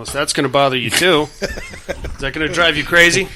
Unless that's going to bother you, too. Is that going to drive you crazy?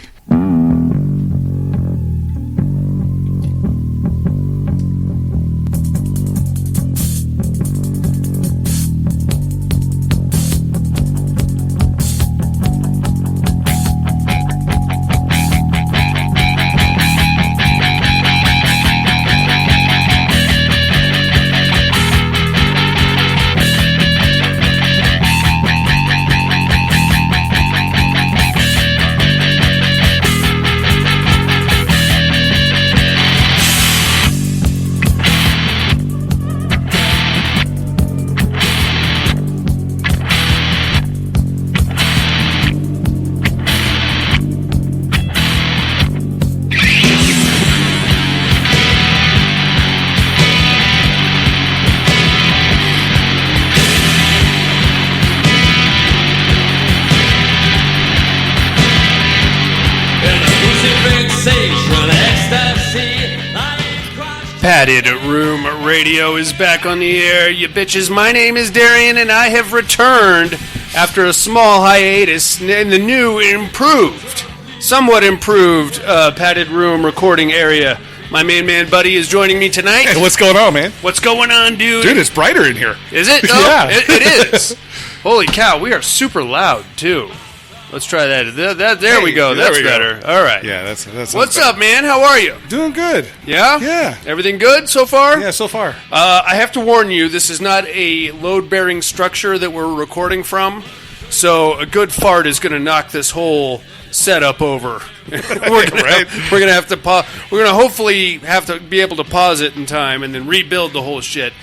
Padded Room Radio is back on the air, you bitches. My name is Darian, and I have returned after a small hiatus in the new, somewhat improved Padded Room recording area. My main man, Buddy, is joining me tonight. Hey, what's going on, man? What's going on, dude? Dude, it's brighter in here. Is it? Oh, yeah. It is. Holy cow, we are super loud, too. Let's try that. There we go. That's better. All right. Yeah, that's What's up, man? How are you? Doing good. Yeah? Yeah. Everything good so far? Yeah, so far. I have to warn you, this is not a load-bearing structure that we're recording from, so a good fart is going to knock this whole setup over. We're gonna hopefully have to be able to pause it in time and then rebuild the whole shit.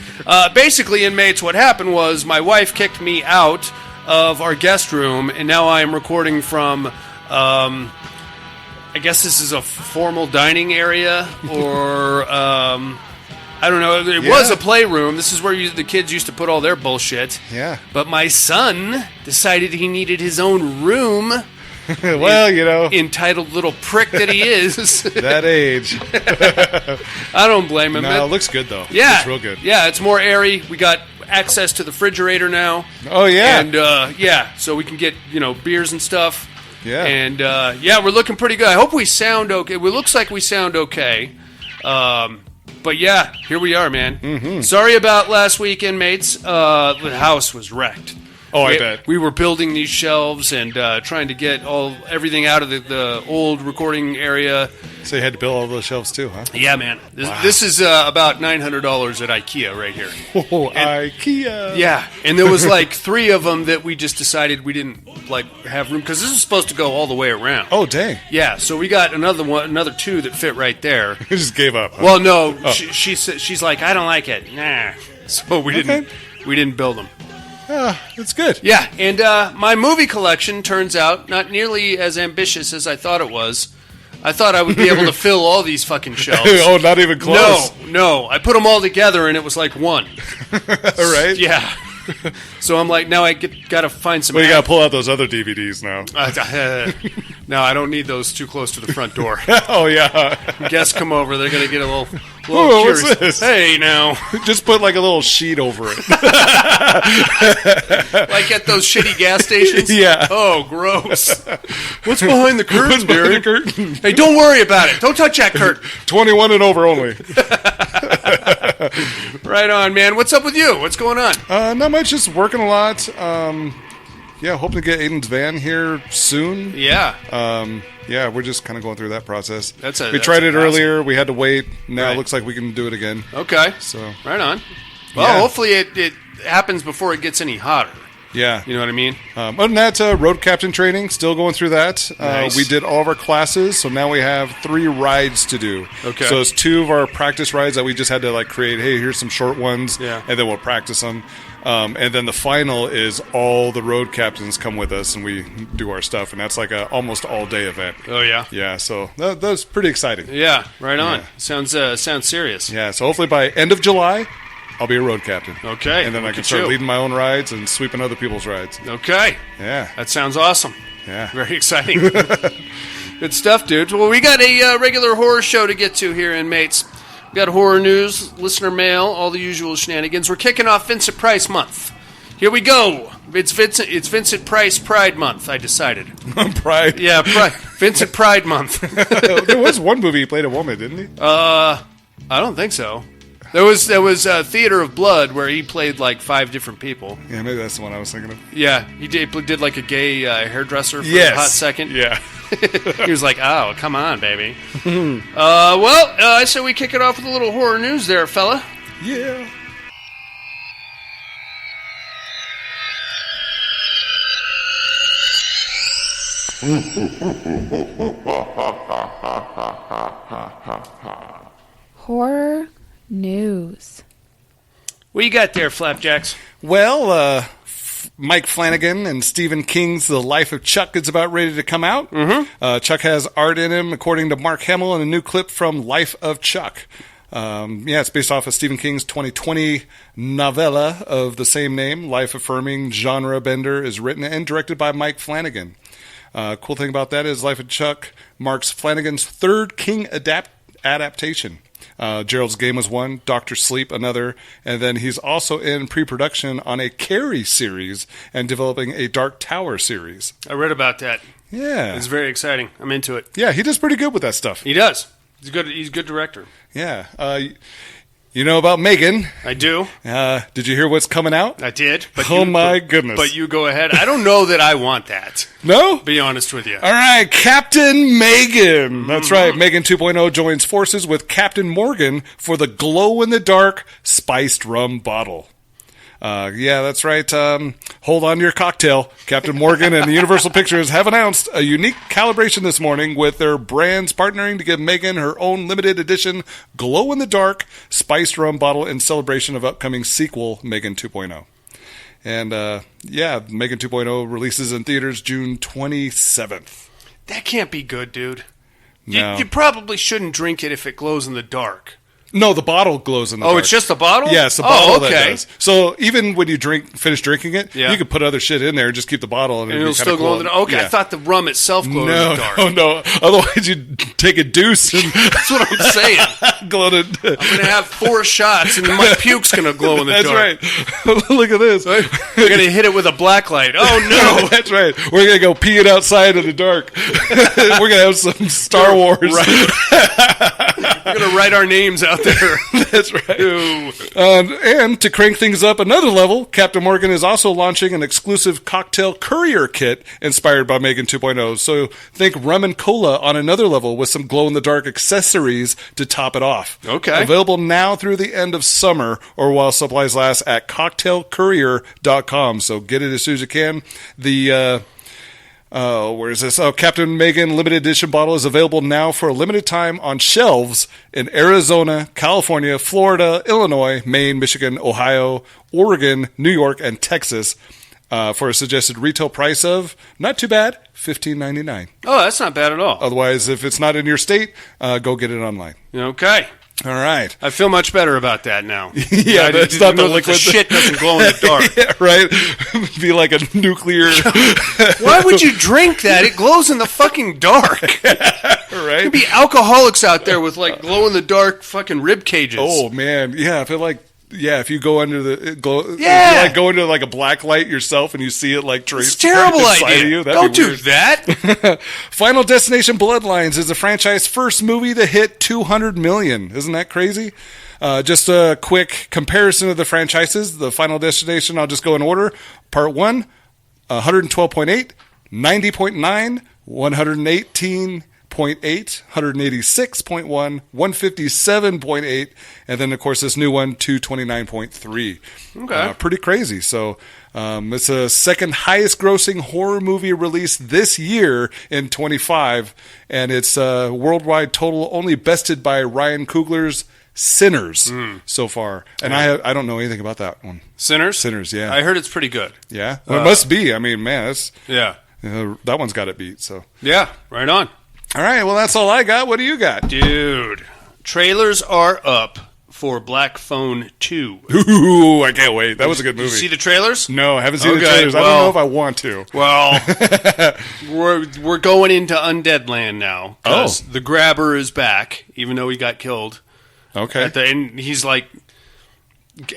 Basically, inmates, what happened was my wife kicked me out of our guest room, and now I am recording from, I guess this is a formal dining area, or, I don't know, it was a playroom. This is where the kids used to put all their bullshit. Yeah. But my son decided he needed his own room. Well, you know. Entitled little prick that he is. That age. I don't blame him. No, it looks good, though. Yeah. It's real good. Yeah, it's more airy. We got access to the refrigerator now. Oh, yeah. And, so we can get, beers and stuff. Yeah. And, we're looking pretty good. I hope we sound okay. It looks like we sound okay. But, yeah, here we are, man. Mm-hmm. Sorry about last week, inmates. The house was wrecked. Oh, I bet. We were building these shelves and trying to get everything out of the old recording area. So you had to build all those shelves too, huh? Yeah, man. This is about $900 at IKEA right here. Oh, IKEA. Yeah, and there was like 3 of them that we just decided we didn't have room because this is supposed to go all the way around. Oh, dang. Yeah, so we got another 2 that fit right there. You just gave up. Huh? Well, no, she's like, I don't like it. Nah. So we didn't build them. It's good. Yeah, and my movie collection turns out not nearly as ambitious as I thought it was. I thought I would be able to fill all these fucking shelves. Oh, not even close. No. I put them all together, and it was like one. All right. Yeah. So I'm like, now I got to find some... Well, you got to pull out those other DVDs now. No, I don't need those too close to the front door. Oh, yeah. Guests come over, they're going to get a little curious. What's this? Hey, now. Just put like a little sheet over it. Like at those shitty gas stations? Yeah. Oh, gross. What's behind the curtain, What's behind the Barry? curtain? Hey, don't worry about it. Don't touch that curtain. 21 and over only. Right on, man. What's up with you? What's going on? Not much. Just working a lot. Hoping to get Aiden's van here soon. Yeah. We're just kind of going through that process. We tried it earlier. We had to wait. Now it looks like we can do it again. Okay. So right on. Well, hopefully it happens before it gets any hotter. Yeah. You know what I mean? Other than that, road captain training, still going through that. Nice. We did all of our classes, so now we have 3 rides to do. Okay. So it's 2 of our practice rides that we just had to create. Hey, here's some short ones, and then we'll practice them. And then the final is all the road captains come with us, and we do our stuff, and that's like a almost all-day event. Oh, yeah? Yeah, so that's pretty exciting. Yeah, right on. Yeah. Sounds serious. Yeah, so hopefully by end of July, I'll be a road captain. Okay. And then I can start leading my own rides and sweeping other people's rides. Okay. Yeah. That sounds awesome. Yeah. Very exciting. Good stuff, dude. Well, we got a regular horror show to get to here, inmates. We got horror news, listener mail, all the usual shenanigans. We're kicking off Vincent Price month. Here we go. It's Vincent Price Pride Month, I decided. Pride? Yeah, Vincent Pride Month. There was one movie he played a woman, didn't he? I don't think so. There was Theater of Blood where he played like 5 different people. Yeah, maybe that's the one I was thinking of. Yeah, he did like a gay hairdresser for a hot second. Yeah. He was like, oh, come on, baby. I say we kick it off with a little horror news there, fella. Yeah. Horror news. What you got there, Flapjacks? Well, Mike Flanagan and Stephen King's The Life of Chuck is about ready to come out. Mm-hmm. Chuck has art in him, according to Mark Hamill, in a new clip from Life of Chuck. It's based off of Stephen King's 2020 novella of the same name. Life-affirming genre bender is written and directed by Mike Flanagan. Cool thing about that is Life of Chuck marks Flanagan's third King adaptation. Gerald's Game was one, Dr. Sleep another, and then he's also in pre-production on a Carrie series and developing a Dark Tower series. I read about that. Yeah. It's very exciting. I'm into it. Yeah, he does pretty good with that stuff. He does. He's a good director. Yeah. You know about Megan. I do. Did you hear what's coming out? I did. But Goodness. But you go ahead. I don't know that I want that. No? Be honest with you. All right, Captain Megan. That's right. Megan 2.0 joins forces with Captain Morgan for the glow-in-the-dark spiced rum bottle. That's right. Hold on to your cocktail. Captain Morgan and the Universal Pictures have announced a unique calibration this morning with their brands partnering to give Megan her own limited edition glow-in-the-dark spiced rum bottle in celebration of upcoming sequel Megan 2.0. And, Megan 2.0 releases in theaters June 27th. That can't be good, dude. No. You probably shouldn't drink it if it glows in the dark. No, the bottle glows in the dark. Oh, it's just the bottle? Yes, the bottle okay. that does. So even when you finish drinking it, you can put other shit in there and just keep the bottle. And it'll still glow in the dark. Okay, yeah. I thought the rum itself glowed in the dark. No. Otherwise you'd take a deuce. And that's what I'm saying. I'm going to have 4 shots and my puke's going to glow in the dark. That's right. Look at this. We're going to hit it with a black light. Oh, no. That's right. We're going to go pee it outside in the dark. We're going to have some Star Wars. Right. We're going to write our names out there. That's right. And to crank things up another level, Captain Morgan is also launching an exclusive cocktail courier kit inspired by Megan 2.0. So think rum and cola on another level with some glow-in-the-dark accessories to top it off. Okay. Available now through the end of summer or while supplies last at cocktailcourier.com. So get it as soon as you can. Where is this? Captain Megan limited edition bottle is available now for a limited time on shelves in Arizona, California, Florida, Illinois, Maine, Michigan, Ohio, Oregon, New York, and Texas for a suggested retail price of, not too bad, $15.99. Oh, that's not bad at all. Otherwise, if it's not in your state, go get it online. Okay. All right. I feel much better about that now. Yeah, it's not the liquid. The shit doesn't glow in the dark. Yeah, right? Be like a nuclear... Why would you drink that? It glows in the fucking dark. Right? There'd be alcoholics out there with like glow-in-the-dark fucking rib cages. Oh, man. Yeah, I feel like... Yeah, if you go under the glow, yeah, go into like a black light yourself and you see it like traced. It's a terrible idea. Of you, don't do that. Final Destination: Bloodlines is the franchise's first movie to hit 200 million. Isn't that crazy? Just a quick comparison of the franchises. The Final Destination, I'll just go in order. Part 1, 112.8, 90.9, 118.8, 186.1, 157.8, and then, of course, this new one, 229.3. Okay. Pretty crazy. So it's a second highest grossing horror movie released this year in 25, and it's worldwide total only bested by Ryan Coogler's Sinners so far. And I don't know anything about that one. Sinners? Sinners, yeah. I heard it's pretty good. Yeah? Well, it must be. I mean, man, that's... Yeah. That one's got it beat, so... Yeah, right on. All right, well, that's all I got. What do you got? Dude, trailers are up for Black Phone 2. Ooh, I can't wait. That was a good movie. Did you see the trailers? No, I haven't seen the trailers. I don't know if I want to. Well, we're going into Undead Land now. Oh. The Grabber is back, even though he got killed. Okay. And he's like...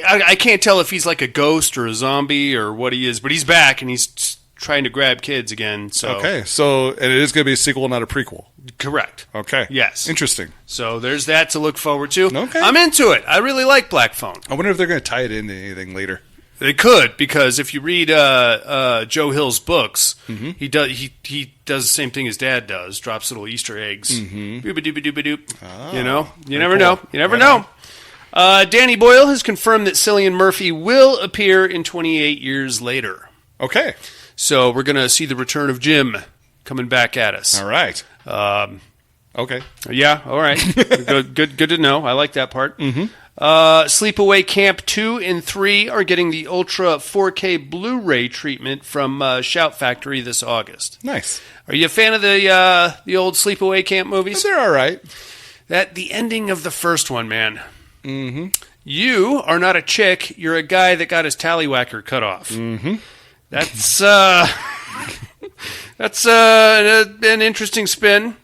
I can't tell if he's like a ghost or a zombie or what he is, but he's back and he's trying to grab kids again. So okay, so and it is going to be a sequel, not a prequel. Correct. Okay. Yes. Interesting. So there's that to look forward to. Okay. I'm into it. I really like Black Phone. I wonder if they're going to tie it into anything later. They could, because if you read Joe Hill's books, he does the same thing his dad does. Drops little Easter eggs. Doop-a-doop-a-doop-a-doop. Oh, you never know. You never know. Danny Boyle has confirmed that Cillian Murphy will appear in 28 Years Later. Okay. So we're going to see the return of Jim coming back at us. All right. Okay. Yeah. All right. Good to know. I like that part. Sleepaway Camp 2 and 3 are getting the Ultra 4K Blu-ray treatment from Shout Factory this August. Nice. Are you a fan of the old Sleepaway Camp movies? They're all right. The ending of the first one, man. You are not a chick. You're a guy that got his tallywhacker cut off. That's an interesting spin.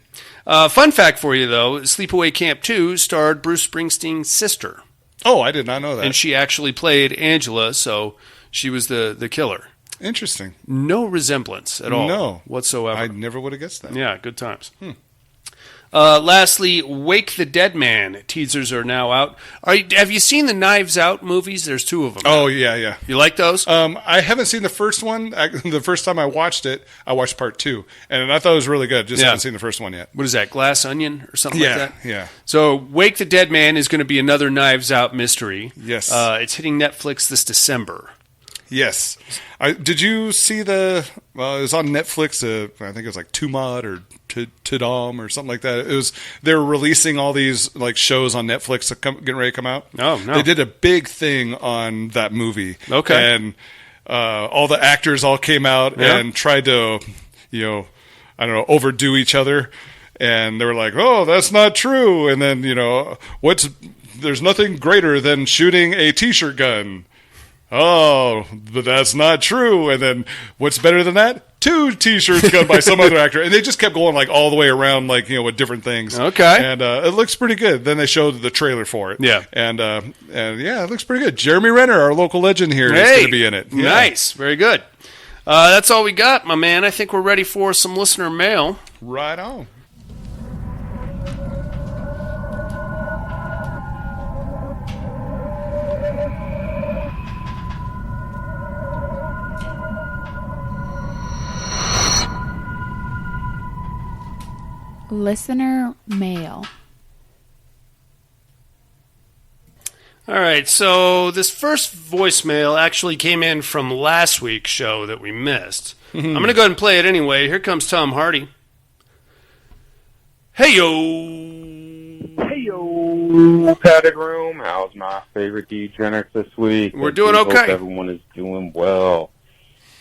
Fun fact for you, though, Sleepaway Camp 2 starred Bruce Springsteen's sister. Oh, I did not know that. And she actually played Angela, so she was the killer. Interesting. No resemblance at all. No. Whatsoever. I never would have guessed that. Yeah, good times. Lastly, Wake the Dead Man teasers are now out. Have you seen the Knives Out movies? There's 2 of them. Oh, yeah. You like those? I haven't seen the first one. The first time I watched it, I watched part 2, and I thought it was really good. Just haven't seen the first one yet. What is that, Glass Onion or something like that? Yeah. So Wake the Dead Man is going to be another Knives Out mystery. Yes. It's hitting Netflix this December. Yes. Did you see it was on Netflix, I think it was like Tumad or Tudom or something like that. They were releasing all these like shows on Netflix getting ready to come out. Oh, no. They did a big thing on that movie. Okay. And all the actors all came out and tried to, overdo each other. And they were like, oh, that's not true. And then, there's nothing greater than shooting a T-shirt gun. Oh, but that's not true. And then what's better than that? 2 T-shirts gun by some other actor. And they just kept going like all the way around, like, with different things. Okay. And it looks pretty good. Then they showed the trailer for it. Yeah. And it looks pretty good. Jeremy Renner, our local legend here, is going to be in it. Yeah. Nice. Very good. That's all we got, my man. I think we're ready for some listener mail. Right on. Listener mail. All right, so this first voicemail actually came in from last week's show that we missed. I'm going to go ahead and play it anyway. Here comes Tom Hardy. Hey-yo, padded room. How's my favorite degenerates this week? We're doing okay. Hope everyone is doing well.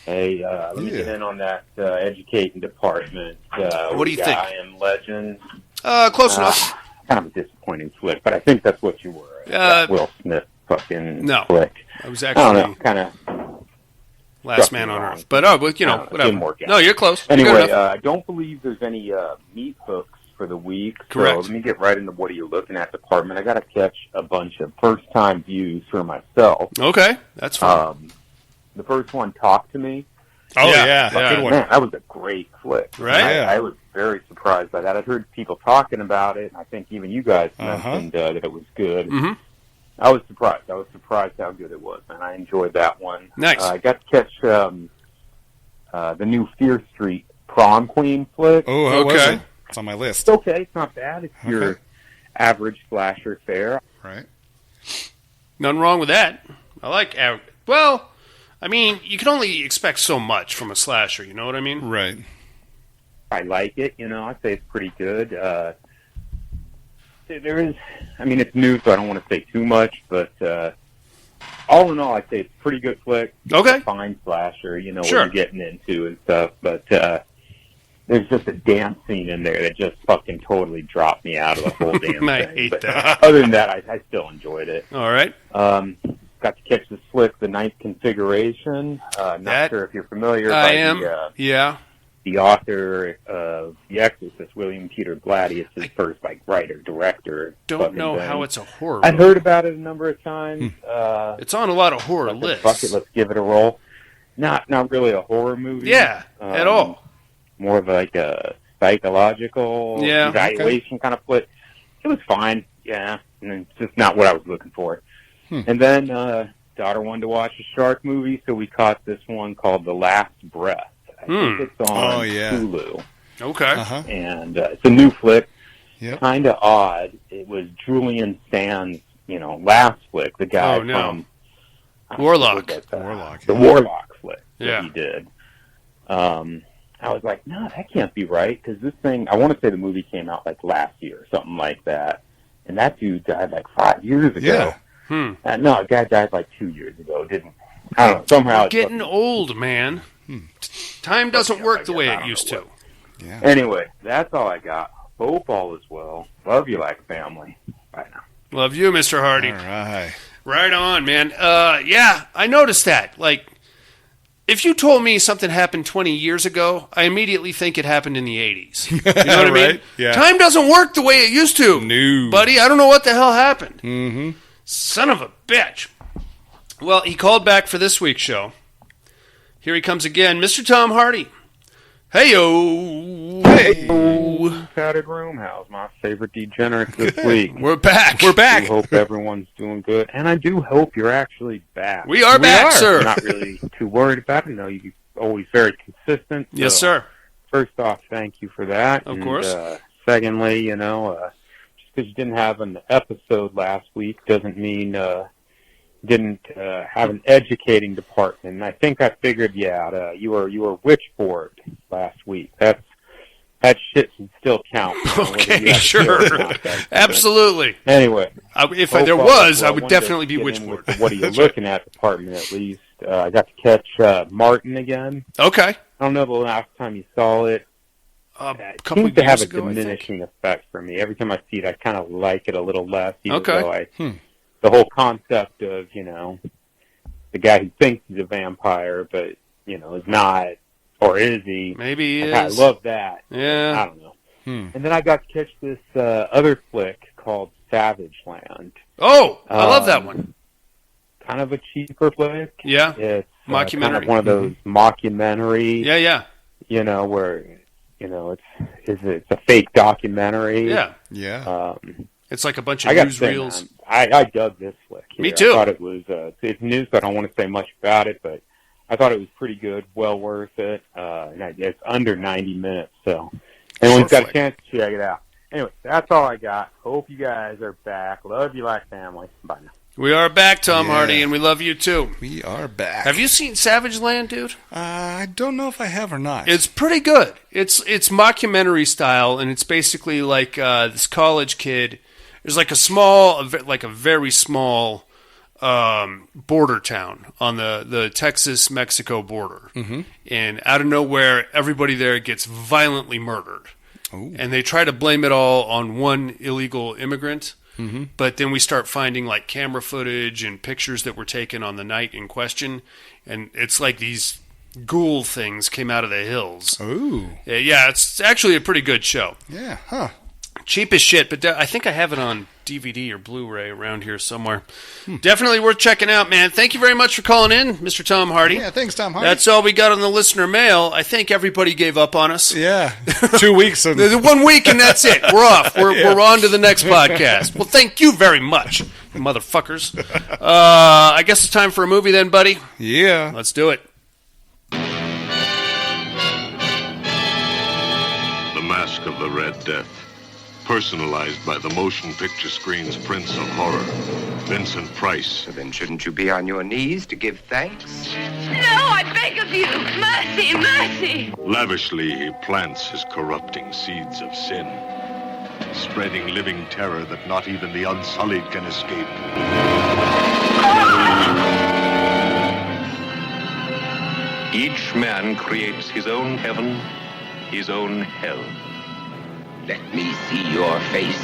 Hey, let me get in on that educating department. What do you think? I Am Legend. Close enough. Kind of a disappointing flick, but I think that's what you were. Will Smith fucking flick. I was I don't know, actually kind of last man on Earth. But, whatever. Didn't work out. No, you're close. Anyway, I don't believe there's any meat hooks for the week. Correct. So let me get right into what are you looking at department. I got to catch a bunch of first-time views for myself. Okay, that's fine. The first one, Talk to Me. Oh, yeah. Good one. Man, that was a great flick. Right? I was very surprised by that. I'd heard people talking about it, and I think even you guys mentioned that it was good. Mm-hmm. I was surprised. I was surprised how good it was, and I enjoyed that one. Nice. I got to catch the new Fear Street Prom Queen flick. Oh, how was it? It's on my list. It's okay. It's not bad. It's your average slasher fare. Right. Nothing wrong with that. I like well, I mean, you can only expect so much from a slasher, you know what I mean? Right. I like it, I'd say it's pretty good. There is, it's new, so I don't want to say too much, but all in all, I'd say it's a pretty good flick. Okay. It's a fine slasher, Sure. what you're getting into and stuff, but there's just a dance scene in there that just fucking totally dropped me out of the whole damn I thing. hate but that. Other than that, I still enjoyed it. All right. Got to catch the flick, The Ninth Configuration. Not sure if you're familiar. I am. The, yeah. the author of The Exorcist, William Peter Blatty. It's his first writer director. Don't know how it's a horror. I've heard about it a number of times. It's on a lot of horror lists. Fuck it, let's give it a roll. Not really a horror movie. Yeah, at all. More of a psychological evaluation kind of flick. It was fine, yeah, and it's just not what I was looking for. And then daughter wanted to watch a shark movie, so we caught this one called The Last Breath. I think it's on Hulu. Okay. And it's a new flick. Yep. Kind of odd. It was Julian Sands, last flick, the guy from Warlock. The Warlock flick that Yeah. he did. I was like, no, that can't be right, because this thing, I want to say the movie came out last year or something like that, and that dude died 5 years ago. Yeah. No, a guy died 2 years ago. I don't know, somehow. We're getting old, man. Time doesn't work the way it used to. Yeah. Anyway, that's all I got. Hope all is well. Love you like family. Bye now. Love you, Mr. Hardy. All right. Right on, man. Yeah, I noticed that. If you told me something happened 20 years ago, I immediately think it happened in the 80s. You know what I mean? Right? Yeah. Time doesn't work the way it used to. No. Buddy, I don't know what the hell happened. Mm-hmm. Son of a bitch. Well, he called back for this week's show. Here he comes again, Mr. Tom Hardy. Hey-yo. Hey. Padded Room House, my favorite degenerates this week. We're back. I hope everyone's doing good. And I do hope you're actually back. We are back, sir. I'm not really too worried about it. I know you're always very consistent. Yes, sir. First off, thank you for that. Of course. Secondly, just because you didn't have an episode last week doesn't mean didn't have an educating department. And I think I figured you out. You were Witchboard last week. That shit should still count. Okay, sure. Absolutely. Anyway. If there was, I would definitely be Witchboard. What are you looking at department, at least? I got to catch Martin again. Okay. I don't know the last time you saw it. A couple seems to have a ago, diminishing effect for me. Every time I see it, I kind of like it a little less. Even Okay. though the whole concept of, the guy who thinks he's a vampire, but, is not, or is he? Maybe he is. I love that. Yeah. I don't know. And then I got to catch this other flick called Savage Land. Oh, I love that one. Kind of a cheaper flick. Yeah. It's mockumentary. kind of one of those mockumentary. Yeah. Where it's a fake documentary. Yeah. Yeah. It's like a bunch of newsreels. I dug this flick. Here. Me too. I thought it was it's new, so I don't want to say much about it, but I thought it was pretty good, well worth it. And it's under 90 minutes, so anyone's got a chance to check it out. Anyway, that's all I got. Hope you guys are back. Love you like family. Bye now. We are back, Tom Hardy, and we love you too. We are back. Have you seen Savage Land, dude? I don't know if I have or not. It's pretty good. It's mockumentary style, and it's basically like this college kid. There's a very small border town on the Texas-Mexico border. Mm-hmm. And out of nowhere, everybody there gets violently murdered. Ooh. And they try to blame it all on one illegal immigrant. Mm-hmm. But then we start finding camera footage and pictures that were taken on the night in question. And it's like these ghoul things came out of the hills. Ooh. Yeah, it's actually a pretty good show. Yeah, huh. Cheap as shit, but I think I have it on DVD or Blu-ray around here somewhere. Definitely worth checking out, man. Thank you very much for calling in, Mr. Tom Hardy. Yeah, thanks, Tom Hardy. That's all we got on the listener mail. I think everybody gave up on us. Yeah, 2 weeks. 1 week and that's it. We're off. We're on to the next podcast. Well, thank you very much, you motherfuckers. I guess it's time for a movie then, buddy. Yeah. Let's do it. The Masque of the Red Death. Personalized by the motion picture screen's Prince of Horror, Vincent Price. So then shouldn't you be on your knees to give thanks? No, I beg of you! Mercy, mercy! Lavishly, he plants his corrupting seeds of sin, spreading living terror that not even the unsullied can escape. Each man creates his own heaven, his own hell. Let me see your face.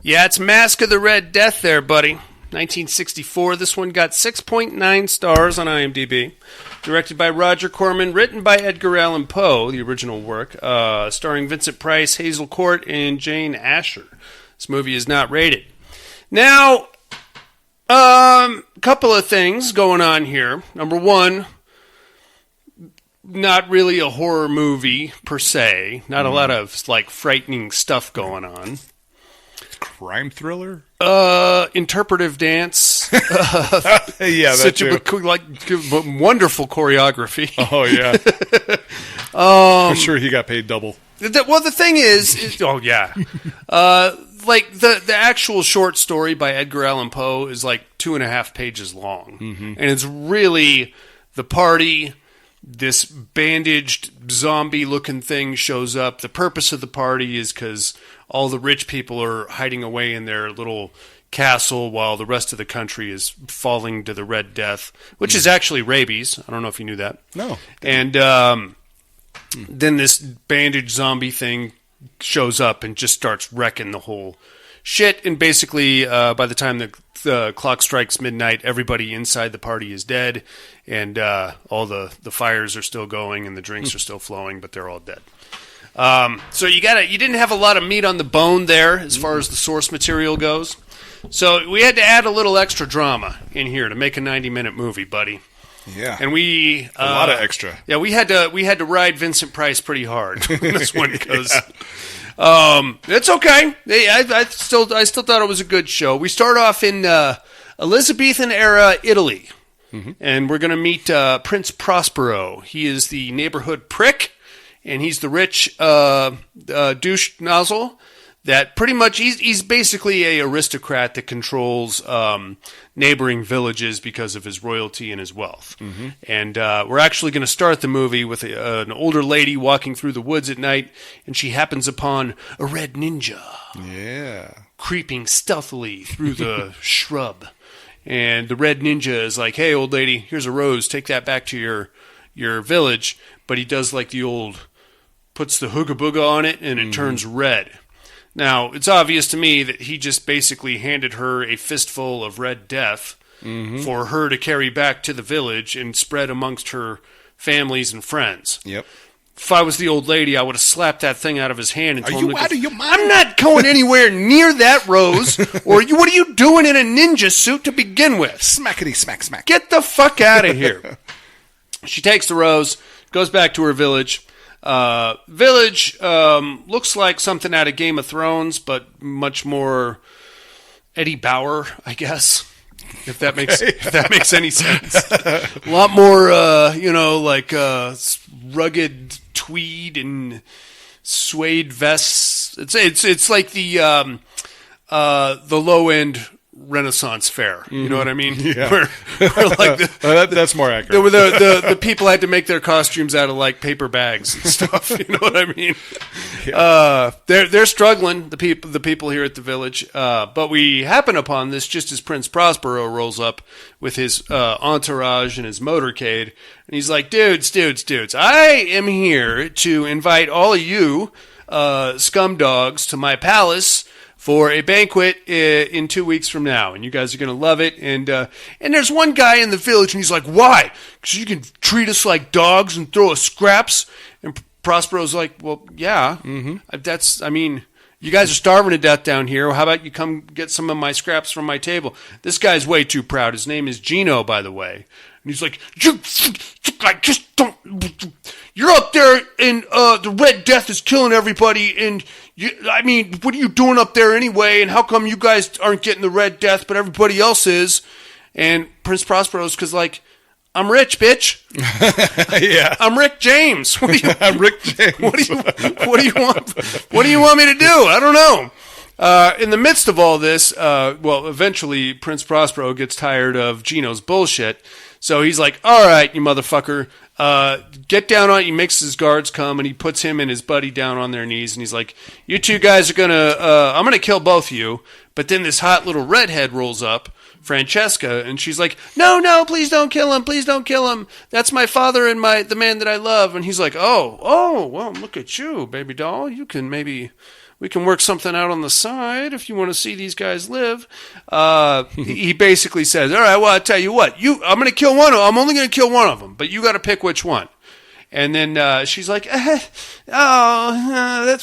Yeah, it's Masque of the Red Death there, buddy. 1964. This one got 6.9 stars on IMDb. Directed by Roger Corman, written by Edgar Allan Poe, the original work, starring Vincent Price, Hazel Court, and Jane Asher. This movie is not rated. Now, couple of things going on here. Number one, not really a horror movie per se. Not a lot of like frightening stuff going on. Crime thriller? Interpretive dance. Yeah, that too. Wonderful choreography. Oh, yeah. I'm sure he got paid double. Well, the thing is oh, yeah. Like, the actual short story by Edgar Allan Poe is like 2.5 pages long. Mm-hmm. And it's really the party. This bandaged zombie-looking thing shows up. The purpose of the party is because all the rich people are hiding away in their little castle while the rest of the country is falling to the Red Death, which is actually rabies. I don't know if you knew that. No. And then this bandaged zombie thing shows up and just starts wrecking the whole shit. And basically, by the time the clock strikes midnight, everybody inside the party is dead, and all the fires are still going and the drinks are still flowing, but they're all dead. So you didn't have a lot of meat on the bone there as far as the source material goes. So we had to add a little extra drama in here to make a 90-minute movie, buddy. Yeah, and we a lot of extra. Yeah, we had to ride Vincent Price pretty hard when this one goes. It's okay. I still thought it was a good show. We start off in Elizabethan era Italy, and we're going to meet Prince Prospero. He is the neighborhood prick, and he's the rich douche nozzle. That pretty much he's basically a aristocrat that controls neighboring villages because of his royalty and his wealth. Mm-hmm. And we're actually going to start the movie with an older lady walking through the woods at night, and she happens upon a red ninja. Yeah, creeping stealthily through the shrub. And the red ninja is like, "Hey, old lady, here's a rose. Take that back to your village." But he does like the old, puts the hooga booga on it, and it turns red. Now, it's obvious to me that he just basically handed her a fistful of red death for her to carry back to the village and spread amongst her families and friends. Yep. If I was the old lady, I would have slapped that thing out of his hand and told him, out of your mind? I'm not going anywhere near that rose, or what are you doing in a ninja suit to begin with? Smackety smack smack. Get the fuck out of here. She takes the rose, goes back to her village. Village looks like something out of Game of Thrones, but much more Eddie Bauer, I guess. If that makes any sense. A lot more, like rugged tweed and suede vests. It's like the low end Renaissance fair. You know what I mean? Yeah. Where like that's more accurate. The people had to make their costumes out of like paper bags and stuff. You know what I mean? Yeah. They're struggling. The people here at the village. But we happen upon this just as Prince Prospero rolls up with his entourage and his motorcade, and he's like, dudes, I am here to invite all of you scum dogs to my palace for a banquet in 2 weeks from now, and you guys are going to love it. And there's one guy in the village, and he's like, why? Because you can treat us like dogs and throw us scraps? And Prospero's like, well, yeah. Mm-hmm. You guys are starving to death down here. How about you come get some of my scraps from my table? This guy's way too proud. His name is Gino, by the way. And he's like, I just don't... You're up there, and the Red Death is killing everybody, and... what are you doing up there anyway? And how come you guys aren't getting the Red Death, but everybody else is? And Prince Prospero's because, like, I'm rich, bitch. Yeah, I'm Rick James. I'm Rick James. What do you want? What do you want me to do? I don't know. In the midst of all this, eventually Prince Prospero gets tired of Gino's bullshit, so he's like, "All right, you motherfucker." Get down on it. He makes his guards come, and he puts him and his buddy down on their knees, and he's like, you two guys are I'm gonna kill both of you. But then this hot little redhead rolls up, Francesca, and she's like, no, please don't kill him. That's my father and the man that I love. And he's like, oh, well, look at you, baby doll. You can maybe we can work something out on the side if you want to see these guys live. He basically says, all right, well, I'll tell you what. I'm going to kill one of them. I'm only going to kill one of them, but you got to pick which one. And then she's like, that's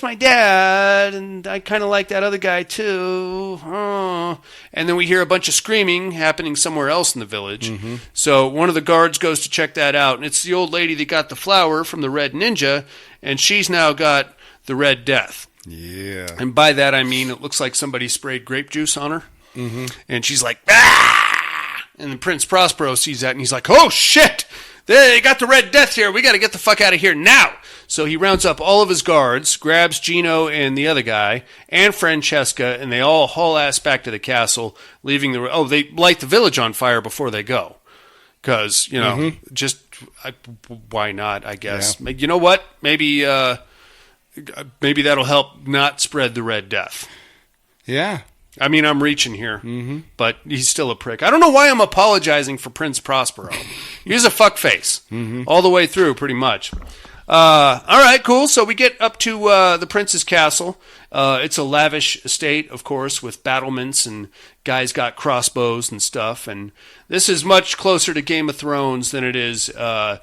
my dad, and I kind of like that other guy too. Oh. And then we hear a bunch of screaming happening somewhere else in the village. Mm-hmm. So one of the guards goes to check that out, and it's the old lady that got the flower from the Red Ninja, and she's now got the Red Death. Yeah. And by that I mean it looks like somebody sprayed grape juice on her. Mm-hmm. And she's like, ah! And then Prince Prospero sees that, and he's like, oh, shit! They got the Red Death here. We got to get the fuck out of here now. So he rounds up all of his guards, grabs Gino and the other guy, and Francesca, and they all haul ass back to the castle, leaving they light the village on fire before they go. Because, why not, I guess. Yeah. You know what? Maybe that'll help not spread the Red Death. Yeah. I mean, I'm reaching here, but he's still a prick. I don't know why I'm apologizing for Prince Prospero. He's a fuckface all the way through, pretty much. All right, cool. So we get up to the prince's castle. It's a lavish estate, of course, with battlements and guys got crossbows and stuff. And this is much closer to Game of Thrones than it is the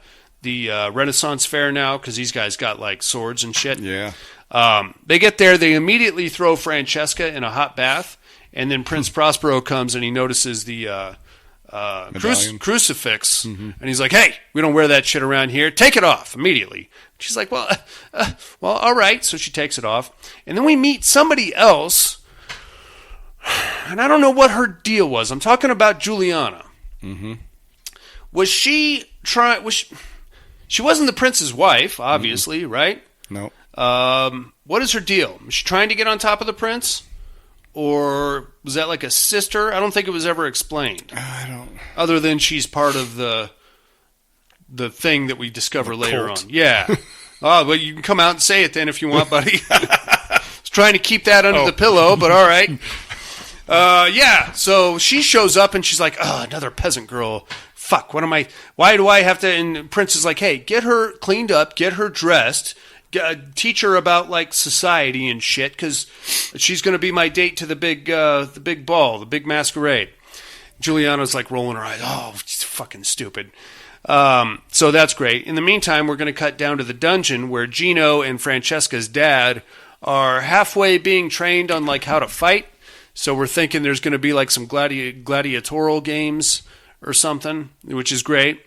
Renaissance Fair now, because these guys got like swords and shit. Yeah. They get there. They immediately throw Francesca in a hot bath. And then Prince Prospero comes and he notices the crucifix. Mm-hmm. And he's like, hey, we don't wear that shit around here. Take it off immediately. She's like, well, all right. So she takes it off. And then we meet somebody else. And I don't know what her deal was. I'm talking about Juliana. Mm-hmm. Was she trying... She wasn't the prince's wife, obviously, right? No. What is her deal? Was she trying to get on top of the prince? Or was that like a sister? I don't think it was ever explained. I don't. Other than she's part of the thing that we discover later on. Yeah. Oh, well, you can come out and say it then if you want, buddy. I was trying to keep that under the pillow, but all right. Yeah, so she shows up and she's like, oh, another peasant girl. Fuck, why do I have to? And Prince is like, hey, get her cleaned up, get her dressed. Teach her about like society and shit, because she's going to be my date to the big ball, the big masquerade. Juliana's like rolling her eyes. Oh, she's fucking stupid. So that's great. In the meantime, we're going to cut down to the dungeon where Gino and Francesca's dad are halfway being trained on like how to fight. So we're thinking there's going to be like some gladiatorial games or something, which is great.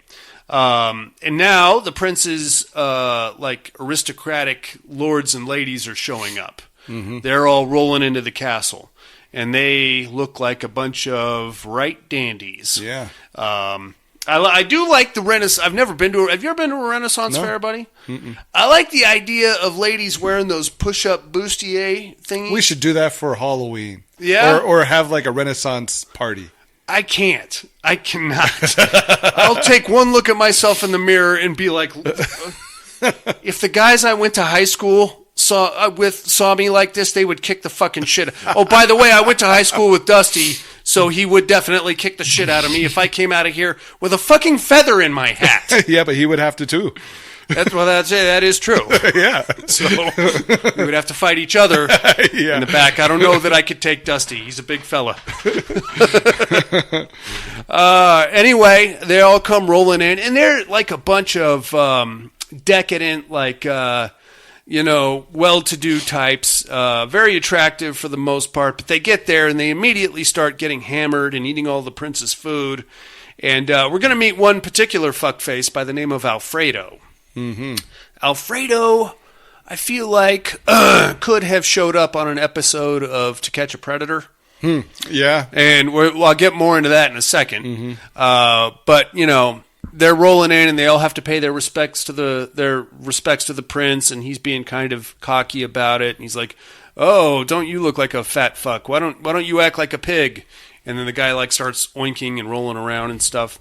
And now the prince's like aristocratic lords and ladies are showing up. Mm-hmm. They're all rolling into the castle, and they look like a bunch of right dandies. Yeah. I do like the Renaissance. Have you ever been to a Renaissance fair, buddy? Mm-mm. I like the idea of ladies wearing those push-up bustier thingies. We should do that for Halloween. Yeah. Or have like a Renaissance party. I can't. I cannot. I'll take one look at myself in the mirror and be like, if the guys I went to high school saw me like this, they would kick the fucking shit. Oh, by the way, I went to high school with Dusty, so he would definitely kick the shit out of me if I came out of here with a fucking feather in my hat. Yeah, but he would have to too. That's it. That is true. Yeah. So we would have to fight each other in the back. I don't know that I could take Dusty. He's a big fella. Anyway, they all come rolling in, and they're like a bunch of decadent, like, well-to-do types. Very attractive for the most part, but they get there, and they immediately start getting hammered and eating all the prince's food. And we're going to meet one particular fuckface by the name of Alfredo. Mm-hmm. Alfredo, I feel like, could have showed up on an episode of To Catch a Predator. Yeah. And I'll get more into that in a second. Mm-hmm. But, they're rolling in and they all have to pay their respects to the prince, and he's being kind of cocky about it. And he's like, oh, don't you look like a fat fuck? Why don't you act like a pig? And then the guy like starts oinking and rolling around and stuff.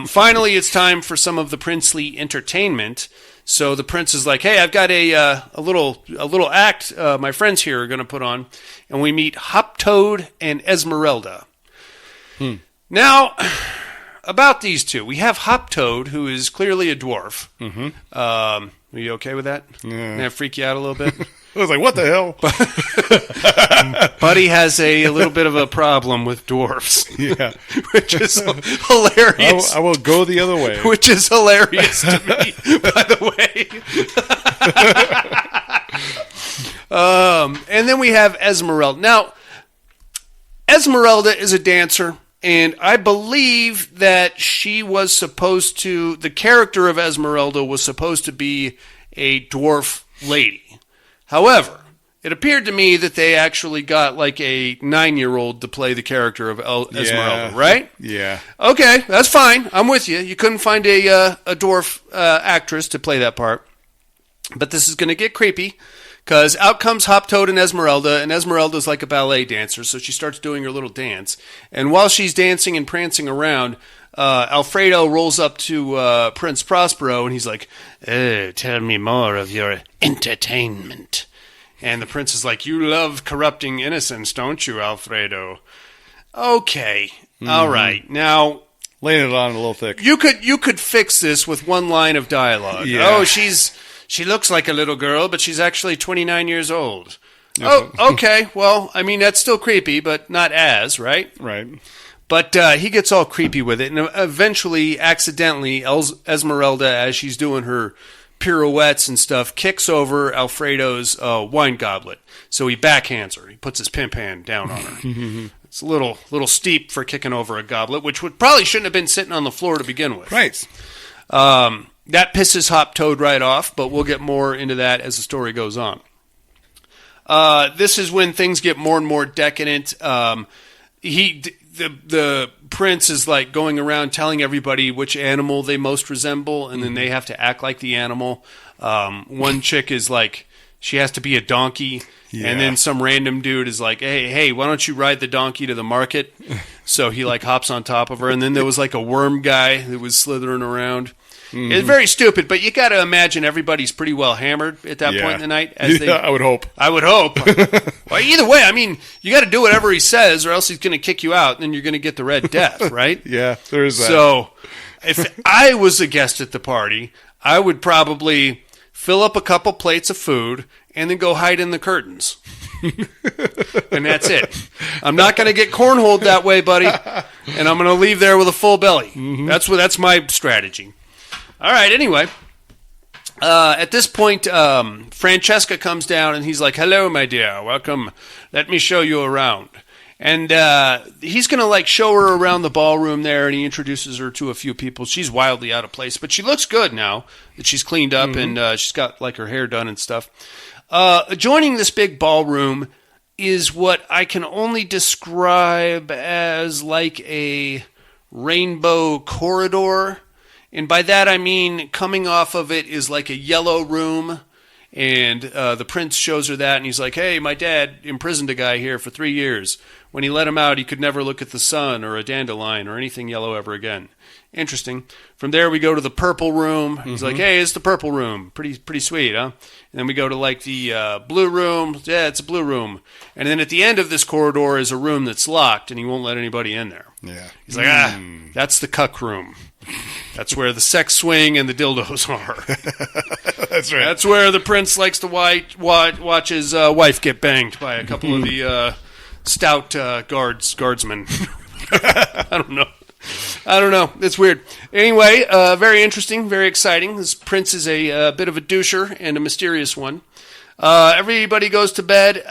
Finally, it's time for some of the princely entertainment. So the prince is like, "Hey, I've got a little act my friends here are going to put on," and we meet Hop Toad and Esmeralda. Now, about these two, we have Hop Toad, who is clearly a dwarf. Mm-hmm. Are you okay with that? Yeah. Did that freak you out a little bit? I was like, what the hell? Buddy has a little bit of a problem with dwarfs. Yeah. Which is hilarious. I will go the other way. Which is hilarious to me, by the way. And then we have Esmeralda. Now, Esmeralda is a dancer, and I believe that the character of Esmeralda was supposed to be a dwarf lady. However, it appeared to me that they actually got like a 9-year-old to play the character of Esmeralda, right? Yeah. Okay, that's fine. I'm with you. You couldn't find a dwarf actress to play that part. But this is going to get creepy because out comes Hop Toad and Esmeralda's like a ballet dancer, so she starts doing her little dance. And while she's dancing and prancing around, Alfredo rolls up to Prince Prospero, and he's like, "Oh, tell me more of your entertainment." And the prince is like, "You love corrupting innocence, don't you, Alfredo?" Okay, all right. Now, laying it on a little thick. You could fix this with one line of dialogue. Yeah. Oh, she looks like a little girl, but she's actually 29 years old. Oh, okay. Well, I mean, that's still creepy, but not as, right? Right. But he gets all creepy with it, and eventually, accidentally, Esmeralda, as she's doing her pirouettes and stuff, kicks over Alfredo's wine goblet. So he backhands her. He puts his pimp hand down on her. It's a little steep for kicking over a goblet, which probably shouldn't have been sitting on the floor to begin with. Right. That pisses Hop Toad right off, but we'll get more into that as the story goes on. This is when things get more and more decadent. The prince is like going around telling everybody which animal they most resemble, and then they have to act like the animal. One chick is like, she has to be a donkey, and then some random dude is like, hey, why don't you ride the donkey to the market? So he like hops on top of her, and then there was like a worm guy that was slithering around. Mm-hmm. It's very stupid, but you got to imagine everybody's pretty well hammered at that point in the night. I would hope. I would hope. Well, either way, I mean, you got to do whatever he says, or else he's going to kick you out, and then you're going to get the Red Death, right? Yeah, there is that. So, if I was a guest at the party, I would probably fill up a couple plates of food and then go hide in the curtains. And that's it. I'm not going to get cornholed that way, buddy, and I'm going to leave there with a full belly. Mm-hmm. That's my strategy. All right, anyway, at this point, Francesca comes down, and he's like, "Hello, my dear, welcome. Let me show you around." And he's going to, like, show her around the ballroom there, and he introduces her to a few people. She's wildly out of place, but she looks good now that she's cleaned up, and she's got, like, her hair done and stuff. Joining this big ballroom is what I can only describe as, like, a rainbow corridor. And by that I mean coming off of it is like a yellow room, and the prince shows her that, and he's like, "Hey, my dad imprisoned a guy here for 3 years. When he let him out, he could never look at the sun or a dandelion or anything yellow ever again." Interesting. From there we go to the purple room. He's like, "Hey, it's the purple room. Pretty sweet, huh?" And then we go to like the blue room. Yeah, it's a blue room. And then at the end of this corridor is a room that's locked, and he won't let anybody in there. Yeah. He's like, that's the cuck room. That's where the sex swing and the dildos are. That's right. That's where the prince likes to watch his wife get banged by a couple of the stout guardsmen. I don't know. It's weird. Anyway, very interesting, very exciting. This prince is a bit of a doucher and a mysterious one. Everybody goes to bed.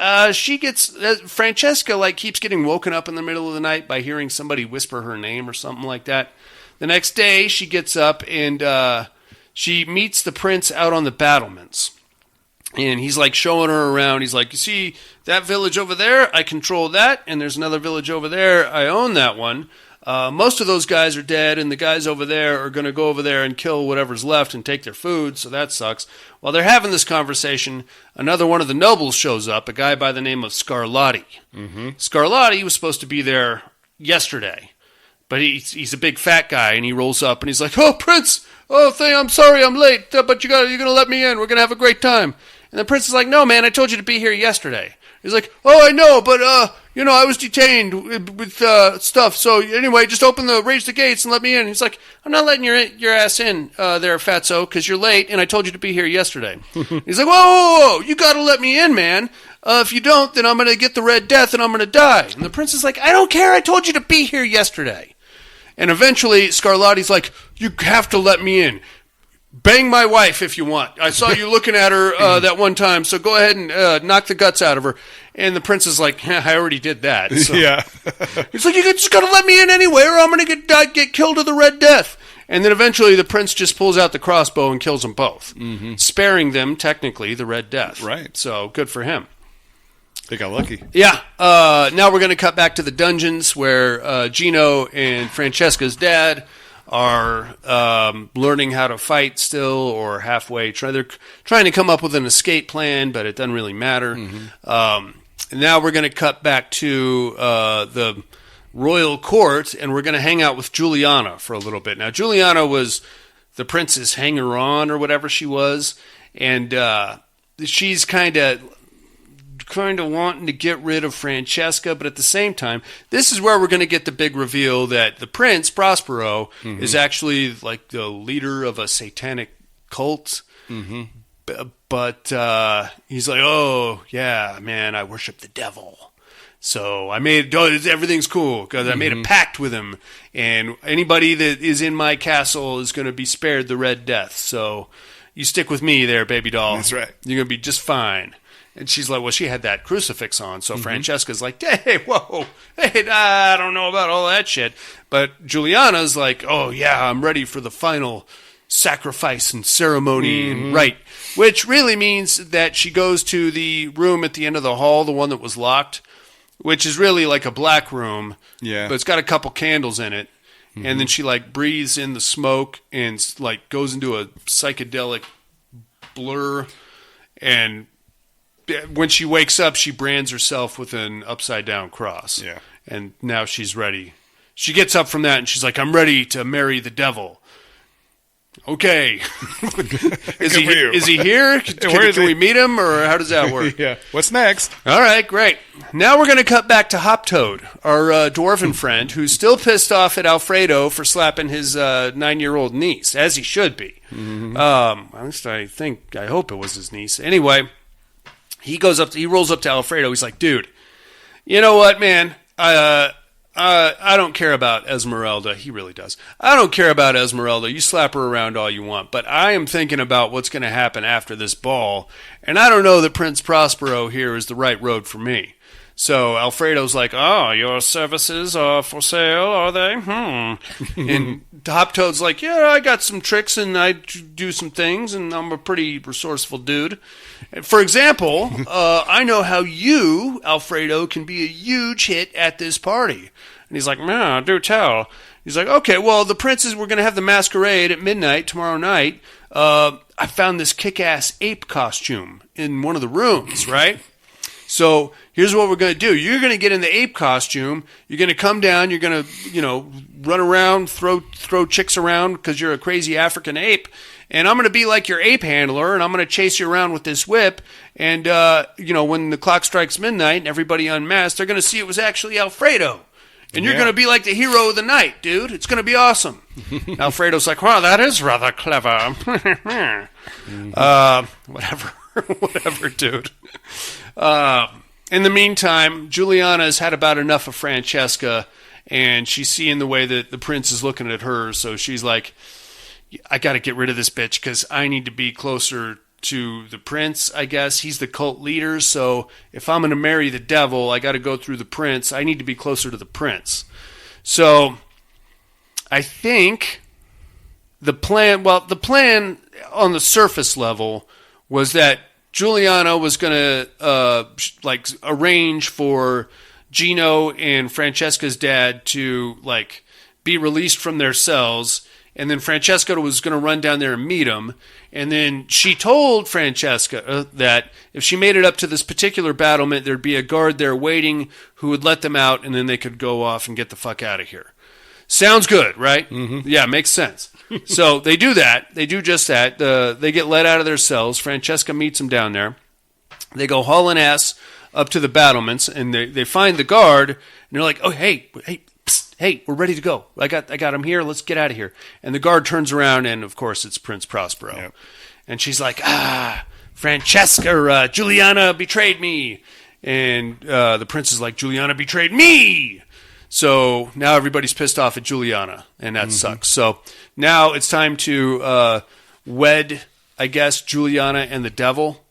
Francesca keeps getting woken up in the middle of the night by hearing somebody whisper her name or something like that. The next day, she gets up and she meets the prince out on the battlements. And he's like showing her around. He's like, "You see that village over there? I control that. And there's another village over there. I own that one. Most of those guys are dead, and the guys over there are going to go over there and kill whatever's left and take their food, so that sucks." While they're having this conversation, another one of the nobles shows up, a guy by the name of Scarlatti. Mm-hmm. Scarlatti was supposed to be there yesterday. But he's a big fat guy, and he rolls up, and he's like, "Oh, Prince! Oh, I'm sorry I'm late, but you're going to let me in. We're going to have a great time." And the prince is like, "No, man, I told you to be here yesterday. He's like, oh, I know, but, I was detained with stuff. So anyway, just raise the gates and let me in. He's like, I'm not letting your ass in there, fatso, because you're late, and I told you to be here yesterday. He's like, whoa, you got to let me in, man. If you don't, then I'm going to get the Red Death and I'm going to die. And the prince is like, I don't care. I told you to be here yesterday. And eventually, Scarlatti's like, you have to let me in. Bang my wife if you want. I saw you looking at her that one time, so go ahead and knock the guts out of her. And the prince is like, I already did that. So. Yeah. He's like, you just got to let me in anyway, or I'm going to get killed of the Red Death. And then eventually the prince just pulls out the crossbow and kills them both, sparing them, technically, the Red Death. Right. So good for him. They got lucky. Yeah. Now we're going to cut back to the dungeons where Gino and Francesca's dad are learning how to fight still, or halfway. They're trying to come up with an escape plan, but it doesn't really matter. Now we're going to cut back to the royal court, and we're going to hang out with Juliana for a little bit. Now, Juliana was the prince's hanger-on, or whatever she was, and she's kind of wanting to get rid of Francesca, but at the same time, this is where we're going to get the big reveal that the prince, Prospero, is actually like the leader of a satanic cult. But he's like, oh, yeah, man, I worship the devil. So everything's cool because I made a pact with him, and anybody that is in my castle is going to be spared the Red Death. So you stick with me there, baby doll. That's right. You're going to be just fine. And she's like, well, she had that crucifix on. So Francesca's like, hey, whoa, hey, I don't know about all that shit. But Juliana's like, oh, yeah, I'm ready for the final sacrifice and ceremony and rite, which really means that she goes to the room at the end of the hall, the one that was locked, which is really like a black room. Yeah. But it's got a couple candles in it. And then she like breathes in the smoke and like goes into a psychedelic blur, and when she wakes up, she brands herself with an upside-down cross. Yeah. And now she's ready. She gets up from that, and she's like, I'm ready to marry the devil. Okay. Is he here? Can we meet him, or how does that work? Yeah. What's next? All right, great. Now we're going to cut back to Hoptoad, our dwarven friend, who's still pissed off at Alfredo for slapping his 9-year-old niece, as he should be. At least I hope it was his niece. Anyway, he rolls up to Alfredo. He's like, dude, you know what, man? I don't care about Esmeralda. He really does. I don't care about Esmeralda. You slap her around all you want, but I am thinking about what's going to happen after this ball, and I don't know that Prince Prospero here is the right road for me. So Alfredo's like, oh, your services are for sale, are they? And Hoptoad's like, yeah, I got some tricks and I do some things, and I'm a pretty resourceful dude. For example, I know how you, Alfredo, can be a huge hit at this party. And he's like, no, do tell. He's like, okay, well, the princes, we're going to have the masquerade at midnight tomorrow night. I found this kick-ass ape costume in one of the rooms, right? So here's what we're going to do. You're going to get in the ape costume. You're going to come down. You're going to, run around, throw chicks around because you're a crazy African ape. And I'm going to be like your ape handler, and I'm going to chase you around with this whip. And, when the clock strikes midnight and everybody unmasked, they're going to see it was actually Alfredo. And you're going to be like the hero of the night, dude. It's going to be awesome. Alfredo's like, wow, that is rather clever. Whatever, dude. In the meantime, Juliana's had about enough of Francesca, and she's seeing the way that the prince is looking at her, so she's like, I got to get rid of this bitch because I need to be closer to the prince, I guess. He's the cult leader, so if I'm going to marry the devil, I got to go through the prince. I need to be closer to the prince. So I think the plan on the surface level was that Juliana was going to arrange for Gino and Francesca's dad to be released from their cells, and then Francesca was going to run down there and meet them. And then she told Francesca that if she made it up to this particular battlement, there'd be a guard there waiting who would let them out, and then they could go off and get the fuck out of here. Sounds good, right? Mm-hmm. Yeah, makes sense. So they do that. They do just that. They get let out of their cells. Francesca meets them down there. They go hauling ass up to the battlements, and they find the guard, and they're like, "Oh, hey, psst, hey, we're ready to go. I got him here. Let's get out of here." And the guard turns around, and of course it's Prince Prospero. Yep. And she's like, Juliana betrayed me. And the prince is like, Juliana betrayed me. So now everybody's pissed off at Juliana, and that sucks. So now it's time to wed, I guess, Juliana and the devil.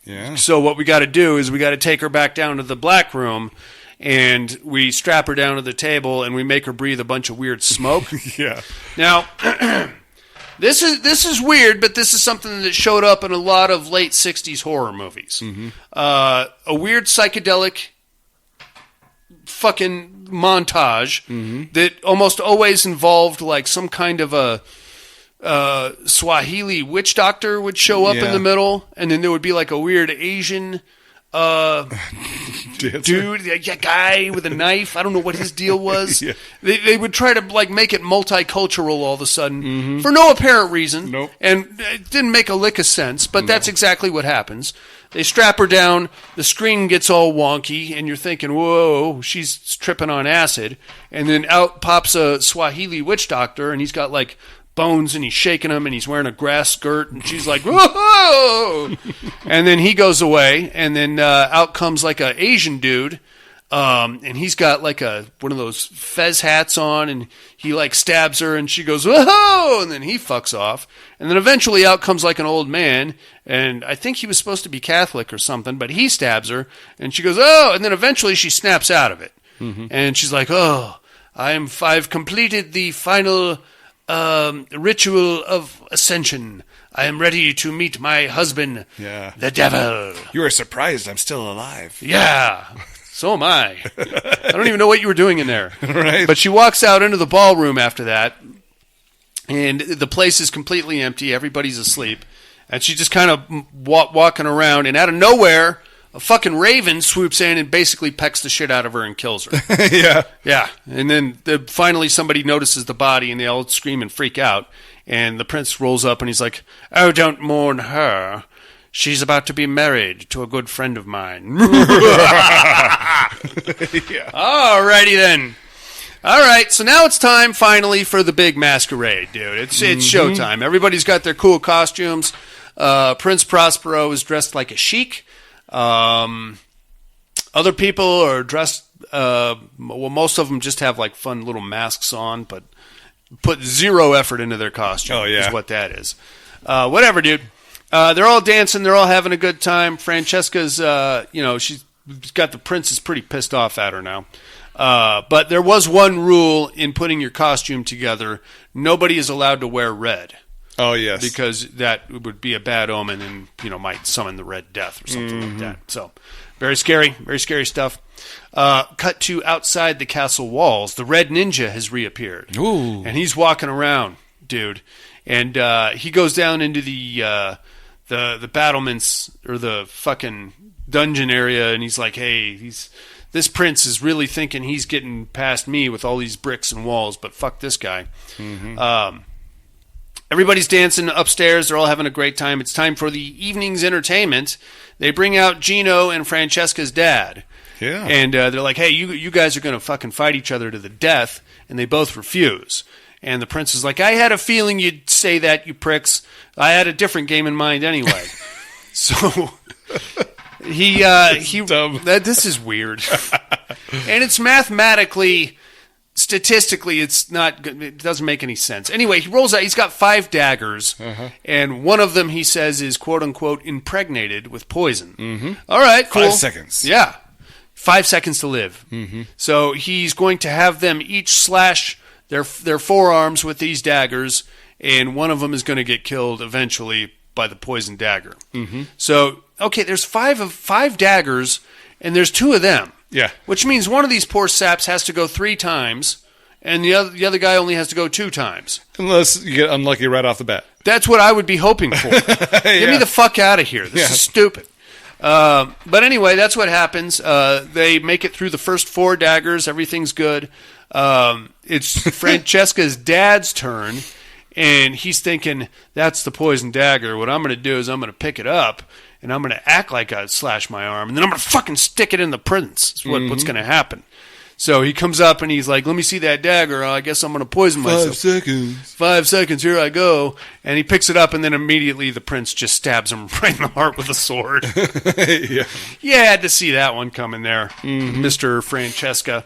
Yeah. So what we got to do is we got to take her back down to the black room, and we strap her down to the table, and we make her breathe a bunch of weird smoke. Yeah. Now, this is weird, but this is something that showed up in a lot of late 60s horror movies. Mm-hmm. A weird psychedelic fucking montage that almost always involved like some kind of a Swahili witch doctor would show up in the middle, and then there would be like a weird Asian dude, guy with a knife. I don't know what his deal was. Yeah. They would try to like make it multicultural all of a sudden for no apparent reason. Nope. And it didn't make a lick of sense, but that's exactly what happens. They strap her down, the screen gets all wonky, and you're thinking, whoa, she's tripping on acid. And then out pops a Swahili witch doctor, and he's got like bones, and he's shaking them, and he's wearing a grass skirt, and she's like, whoa! And then he goes away, and then out comes like a Asian dude, and he's got like one of those fez hats on, and he like stabs her, and she goes, whoa! And then he fucks off. And then eventually out comes like an old man, and I think he was supposed to be Catholic or something, but he stabs her, and she goes, oh! And then eventually she snaps out of it. And she's like, oh, I've completed the final ritual of ascension. I am ready to meet my husband, the devil. You are surprised I'm still alive. Yeah, so am I. I don't even know what you were doing in there. Right. But she walks out into the ballroom after that, and the place is completely empty. Everybody's asleep. And she's just kind of walking around, and out of nowhere, a fucking raven swoops in and basically pecks the shit out of her and kills her. Yeah. Yeah. And then finally somebody notices the body, and they all scream and freak out. And the prince rolls up, and he's like, oh, don't mourn her. She's about to be married to a good friend of mine. Alrighty then. All right, so now it's time finally for the big masquerade, dude. It's showtime. Everybody's got their cool costumes. Prince Prospero is dressed like a sheik. Other people are dressed, most of them just have like fun little masks on, but put zero effort into their costume. Oh, yeah. Is what that is. Whatever, dude. They're all dancing. They're all having a good time. Francesca's, she's got the prince is pretty pissed off at her now. But there was one rule in putting your costume together. Nobody is allowed to wear red. Oh, yes. Because that would be a bad omen and, might summon the Red Death or something like that. So, very scary stuff. Cut to outside the castle walls. The Red Ninja has reappeared. Ooh. And he's walking around, dude. And he goes down into the battlements, or the fucking dungeon area, and he's like, hey, this prince is really thinking he's getting past me with all these bricks and walls, but fuck this guy. Everybody's dancing upstairs. They're all having a great time. It's time for the evening's entertainment. They bring out Gino and Francesca's dad. Yeah. And they're like, hey, you guys are going to fucking fight each other to the death. And they both refuse. And the prince is like, I had a feeling you'd say that, you pricks. I had a different game in mind anyway. So he this is weird. And it's statistically, it doesn't make any sense. Anyway, he rolls out, he's got 5 daggers, and one of them, he says, is quote-unquote impregnated with poison. All right, cool. 5 seconds. Yeah. 5 seconds to live. So he's going to have them each slash their forearms with these daggers, and one of them is going to get killed eventually by the poison dagger. So, okay, there's 5 daggers, and there's 2 of them. Yeah. Which means one of these poor saps has to go 3 times, and the other guy only has to go 2 times. Unless you get unlucky right off the bat. That's what I would be hoping for. Get me the fuck out of here. This is stupid. But anyway, that's what happens. They make it through the first 4 daggers. Everything's good. It's Francesca's dad's turn, and he's thinking, that's the poison dagger. What I'm going to do is I'm going to pick it up, and I'm going to act like I slashed my arm, and then I'm going to fucking stick it in the prince. That's what's going to happen. So he comes up and he's like, let me see that dagger. I guess I'm going to poison myself. 5 seconds. 5 seconds, here I go. And he picks it up, and then immediately the prince just stabs him right in the heart with a sword. Yeah. You had to see that one coming there, Mr. Francesca.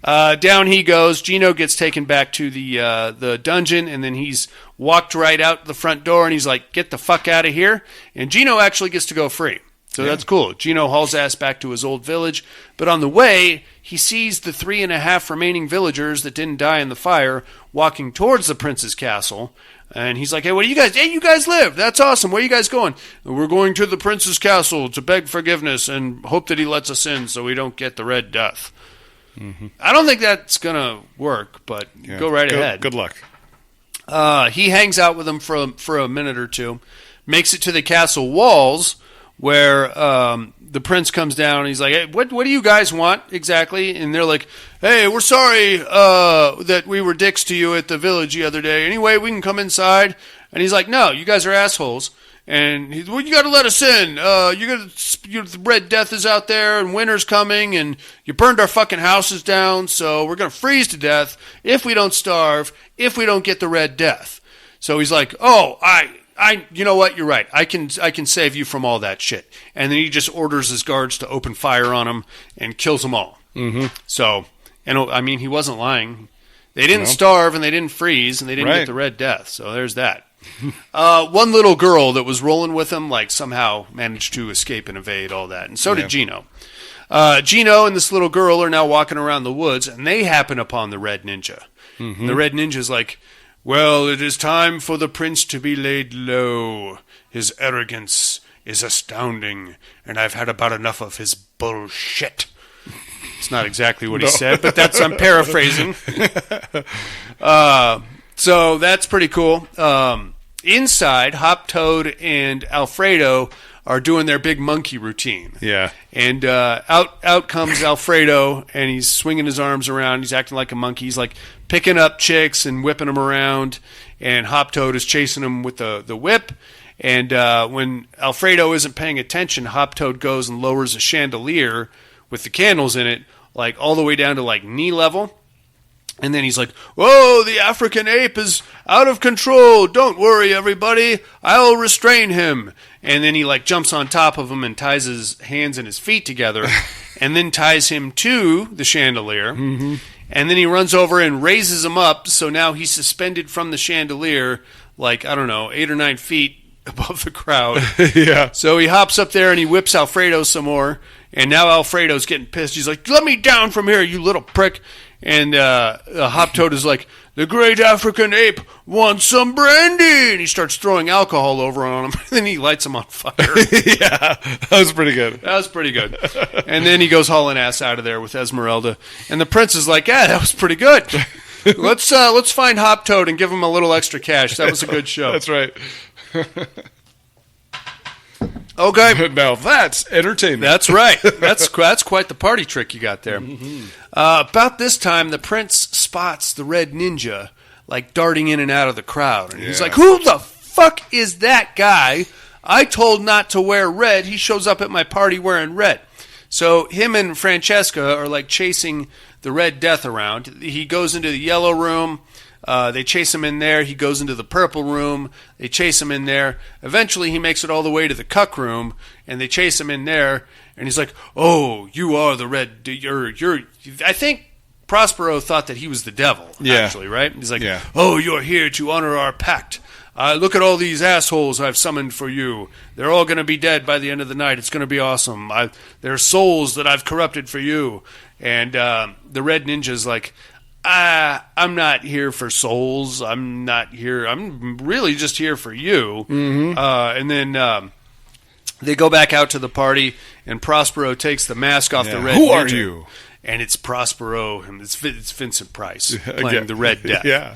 Down he goes. Gino gets taken back to the dungeon, and then he's walked right out the front door, and he's like, get the fuck out of here. And Gino actually gets to go free. So that's cool. Gino hauls ass back to his old village, but on the way, he sees the 3.5 remaining villagers that didn't die in the fire walking towards the prince's castle, and he's like, hey, what do you guys? Hey, you guys live. That's awesome. Where are you guys going? We're going to the prince's castle to beg forgiveness and hope that he lets us in so we don't get the Red Death. Mm-hmm. I don't think that's going to work, but go right ahead. Good luck. He hangs out with them for a minute or two, makes it to the castle walls, where the prince comes down and he's like, hey, what do you guys want exactly? And they're like, hey, we're sorry that we were dicks to you at the village the other day. Anyway, we can come inside. And he's like, no, you guys are assholes. And he's, well, you got to let us in. The Red Death is out there, and winter's coming, and you burned our fucking houses down, so we're going to freeze to death if we don't starve, if we don't get the Red Death. So he's like, oh, you know what? You're right. I can save you from all that shit. And then he just orders his guards to open fire on him and kills them all. Mm-hmm. So, and I mean, he wasn't lying. They didn't starve and they didn't freeze and they didn't get the Red Death. So there's that. One little girl that was rolling with him, like somehow managed to escape and evade all that, and so did Gino. Gino and this little girl are now walking around the woods, and they happen upon the Red Ninja. Mm-hmm. And the Red Ninja's like, well, it is time for the prince to be laid low. His arrogance is astounding, and I've had about enough of his bullshit. It's not exactly what he said, but I'm paraphrasing. So that's pretty cool. Inside, Hop Toad and Alfredo are doing their big monkey routine. Yeah. And out comes Alfredo, and he's swinging his arms around. He's acting like a monkey. He's like picking up chicks and whipping them around, and Hop Toad is chasing him with the whip. And when Alfredo isn't paying attention, Hop Toad goes and lowers a chandelier with the candles in it, like all the way down to like knee level. And then he's like, whoa, the African ape is out of control. Don't worry, everybody. I'll restrain him. And then he like jumps on top of him and ties his hands and his feet together and then ties him to the chandelier. Mm-hmm. And then he runs over and raises him up. So now he's suspended from the chandelier like, I don't know, 8 or 9 feet above the crowd. Yeah. So he hops up there and he whips Alfredo some more. And now Alfredo's getting pissed. He's like, let me down from here, you little prick. And Hop Toad is like, the great African ape wants some brandy. And he starts throwing alcohol over on him. And then he lights him on fire. Yeah, that was pretty good. That was pretty good. And then he goes hauling ass out of there with Esmeralda. And the prince is like, yeah, that was pretty good. Let's find Hop Toad and give him a little extra cash. That was a good show. That's right. Okay. Now that's entertainment. That's right. That's quite the party trick you got there. Mm-hmm. About this time, the prince spots the Red Ninja, like, darting in and out of the crowd. And he's like, who the fuck is that guy? I told not to wear red. He shows up at my party wearing red. So him and Francesca are, like, chasing the Red Death around. He goes into the yellow room. They chase him in there. He goes into the purple room. They chase him in there. Eventually, he makes it all the way to the cuck room, and they chase him in there. And he's like, "Oh, you are the red. You're." I think Prospero thought that he was the devil. Actually, right? He's like, "Oh, you're here to honor our pact. Look at all these assholes I've summoned for you. They're all going to be dead by the end of the night. It's going to be awesome. They're souls that I've corrupted for you." And the Red Ninja's like, I'm not here for souls. I'm not here. I'm really just here for you. Mm-hmm. And then they go back out to the party, and Prospero takes the mask off the Red Ninja. Who are you? And it's Prospero, and it's Vincent Price playing the Red Death. Yeah.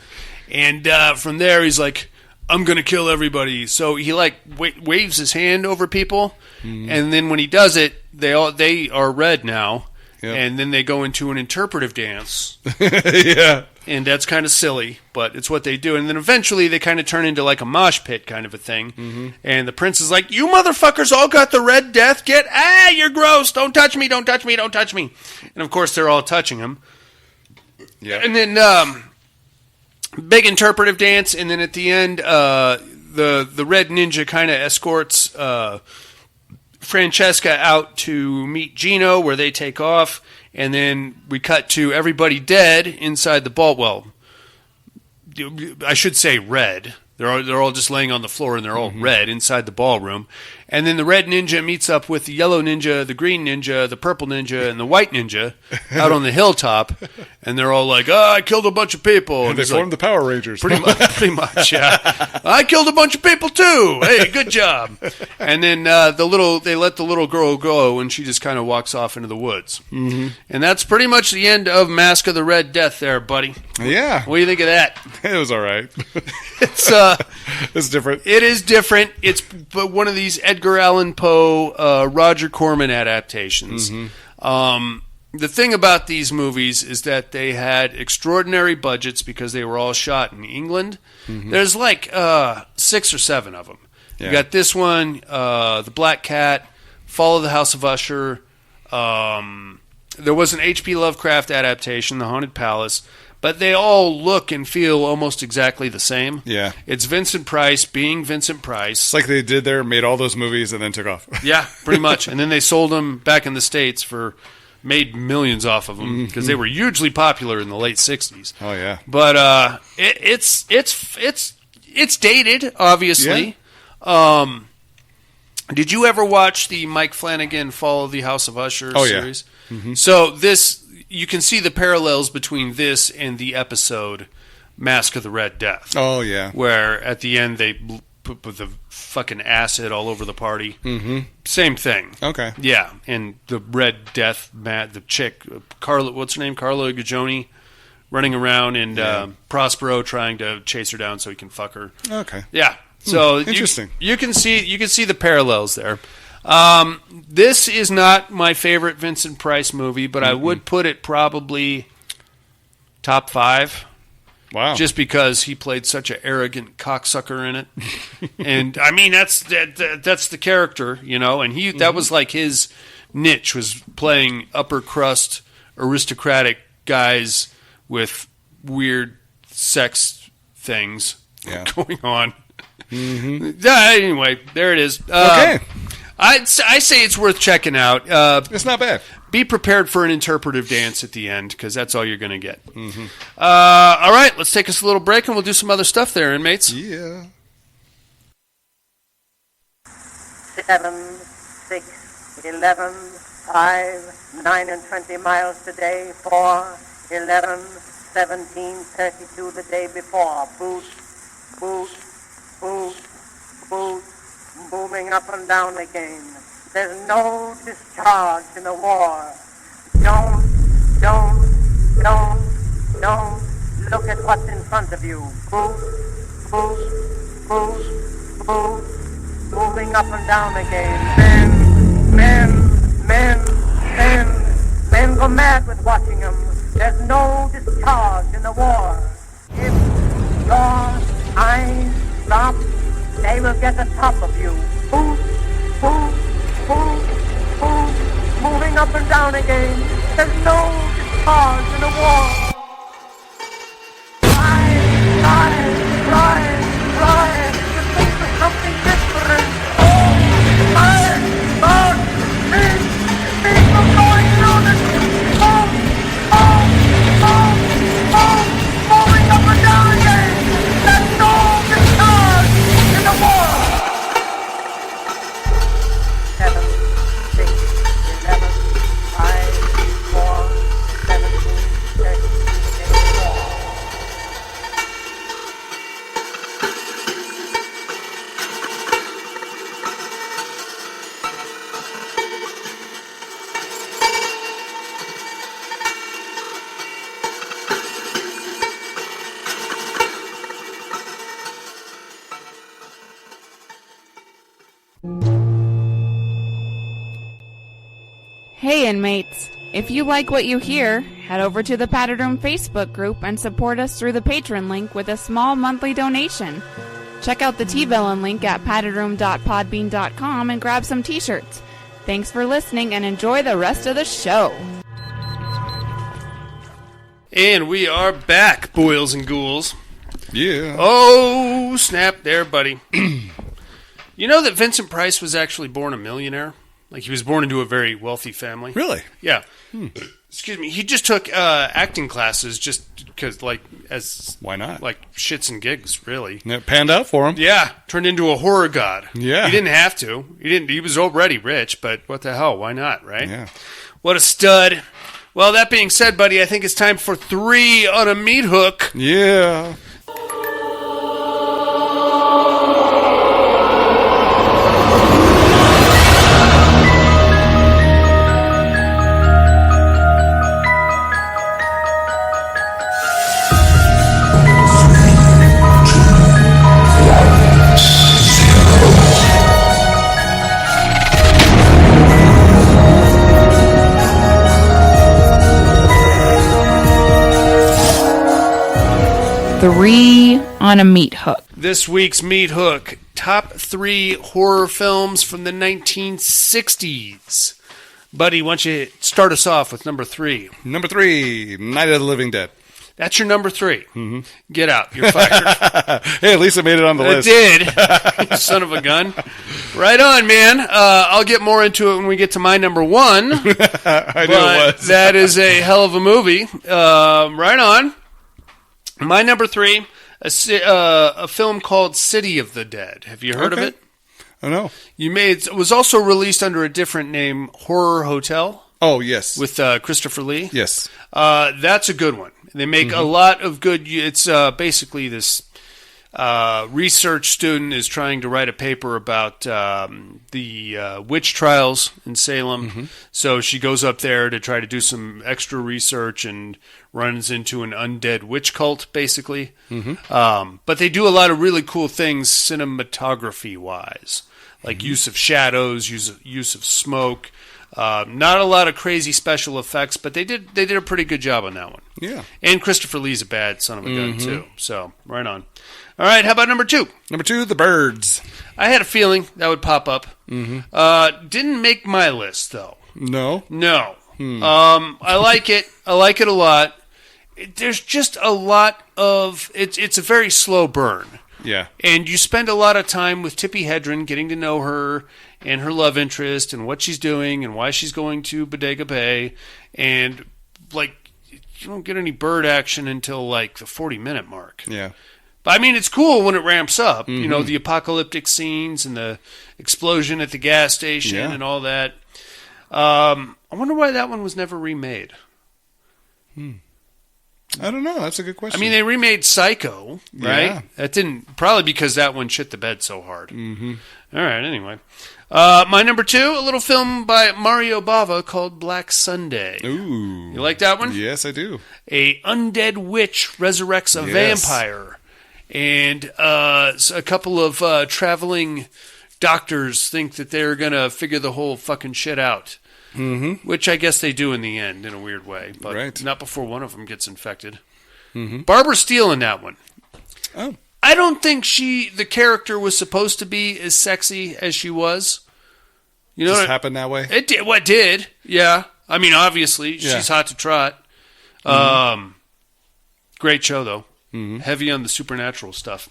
And from there, he's like, I'm going to kill everybody. So he like waves his hand over people, and then when he does it, they are red now. and then they go into an interpretive dance. Yeah. And that's kind of silly, but it's what they do. And then eventually they kind of turn into like a mosh pit kind of a thing. Mm-hmm. And the prince is like, you motherfuckers all got the Red Death? You're gross. Don't touch me, don't touch me, don't touch me. And of course they're all touching him. Yeah. And then big interpretive dance. And then at the end, the Red Ninja kind of escorts Francesca out to meet Gino, where they take off. And then we cut to everybody dead inside the ball. Well, I should say red. They're all just laying on the floor, and they're all red inside the ballroom. And then the Red Ninja meets up with the Yellow Ninja, the Green Ninja, the Purple Ninja, and the White Ninja out on the hilltop. And they're all like, I killed a bunch of people. And they formed the Power Rangers. Pretty much, yeah. I killed a bunch of people, too. Hey, good job. And then they let the little girl go, and she just kind of walks off into the woods. Mm-hmm. And that's pretty much the end of Masque of the Red Death there, buddy. Yeah. What do you think of that? It was all right. It's different. It is different. It's one of these Edgar Allan Poe, Roger Corman adaptations. Mm-hmm. The thing about these movies is that they had extraordinary budgets because they were all shot in England. Mm-hmm. There's like 6 or 7 of them. Yeah. You got this one, The Black Cat, Fall of the House of Usher. There was an H.P. Lovecraft adaptation, The Haunted Palace. But they all look and feel almost exactly the same. Yeah. It's Vincent Price being Vincent Price. It's like they did there, made all those movies, and then took off. Yeah, pretty much. And then they sold them back in the States made millions off of them because they were hugely popular in the late 60s. Oh, yeah. But it's dated, obviously. Yeah. Did you ever watch the Mike Flanagan Fall of the House of Usher series? Yeah. Mm-hmm. So you can see the parallels between this and the episode Masque of the Red Death. Oh, yeah. Where at the end they put the fucking acid all over the party. Mm-hmm. Same thing. Okay. Yeah, and the Red Death, the chick, Carla, what's her name? Carla Guggione, running around, and Prospero trying to chase her down so he can fuck her. Okay. Yeah. So interesting. You can see the parallels there. This is not my favorite Vincent Price movie, but I would put it probably top 5. Wow! Just because he played such an arrogant cocksucker in it, and I mean that's the character, you know, and that was like his niche, was playing upper crust aristocratic guys with weird sex things going on. Mm-hmm. Anyway, there it is. Okay. I say it's worth checking out. It's not bad. Be prepared for an interpretive dance at the end, because that's all you're going to get. Mm-hmm. All right, let's take us a little break, and we'll do some other stuff there, inmates. Yeah. 7, 6, 11, 5, 9 and 20 miles today, 4, 11, 17, 32 the day before. Boot, boot, boot, boot. Moving up and down again. There's no discharge in the war. Don't look at what's in front of you. Boot, boot, boot, boot. Moving up and down again. Men go mad with watching them. There's no discharge in the war. If your eyes stop, they will get the top of you. Boot, boot, boot, boot. Moving up and down again. There's no discharge in the war. Fly. To think of something different. Oh, my people going through this. Moving up and down again. There's no discharge in the war. 7, 6, 11, 5, 4, 17, 32, 4. Hey, inmates. If you like what you hear, head over to the Padded Room Facebook group and support us through the Patreon link with a small monthly donation. Check out the T-Villain link at paddedroom.podbean.com and grab some t-shirts. Thanks for listening and enjoy the rest of the show. And we are back, boils and ghouls. Yeah. Oh, snap there, buddy. You know that Vincent Price was actually born a millionaire? Like, he was born into a very wealthy family. Really? Yeah. Excuse me. He just took acting classes just because, like, as... Why not? Like, shits and gigs, really. And it panned out for him. Yeah. Turned into a horror god. Yeah. He didn't have to. He was already rich, but what the hell? Why not, right? Yeah. What a stud. Well, that being said, buddy, I think it's time for 3 on a meat hook. Yeah. Three on a meat hook. This week's meat hook, top 3 horror films from the 1960s. Buddy, why don't you start us off with number 3? Number 3, Night of the Living Dead. That's your number 3. Mm-hmm. Get out. You're fired. Hey, at least I made it on the list. It did. Son of a gun. Right on, man. I'll get more into it when we get to my number 1. I knew it was. That is a hell of a movie. Right on. My number 3, a film called City of the Dead. Have you heard of it? Oh, no. It was also released under a different name, Horror Hotel. Oh, yes. With Christopher Lee. Yes. That's a good one. They make a lot of good... It's basically this research student is trying to write a paper about the witch trials in Salem. Mm-hmm. So she goes up there to try to do some extra research and runs into an undead witch cult, basically. Mm-hmm. But they do a lot of really cool things cinematography-wise, like use of shadows, use of smoke. Not a lot of crazy special effects, but they did a pretty good job on that one. Yeah. And Christopher Lee's a bad son of a gun, too. So, right on. All right, how about number 2? Number 2, The Birds. I had a feeling that would pop up. Mm-hmm. Didn't make my list, though. No? No. I like it. I like it a lot. There's just a lot of... It's a very slow burn. Yeah. And you spend a lot of time with Tippi Hedren, getting to know her and her love interest and what she's doing and why she's going to Bodega Bay. And, like, you don't get any bird action until, like, the 40-minute mark. Yeah. But, I mean, it's cool when it ramps up. Mm-hmm. You know, the apocalyptic scenes and the explosion at the gas station and all that. I wonder why that one was never remade. I don't know. That's a good question. I mean, they remade Psycho, right? Yeah. That didn't... Probably because that one shit the bed so hard. Mm-hmm. All right, anyway. My number 2, a little film by Mario Bava called Black Sunday. Ooh. You like that one? Yes, I do. A undead witch resurrects a vampire. And a couple of traveling doctors think that they're going to figure the whole fucking shit out. Mm-hmm. Which I guess they do in the end in a weird way. But not before one of them gets infected. Mm-hmm. Barbara Steele in that one. Oh. I don't think the character was supposed to be as sexy as she was. You know, just happened that way? It did. What did? Yeah. I mean, obviously, she's hot to trot. Mm-hmm. Great show, though. Mm-hmm. Heavy on the supernatural stuff.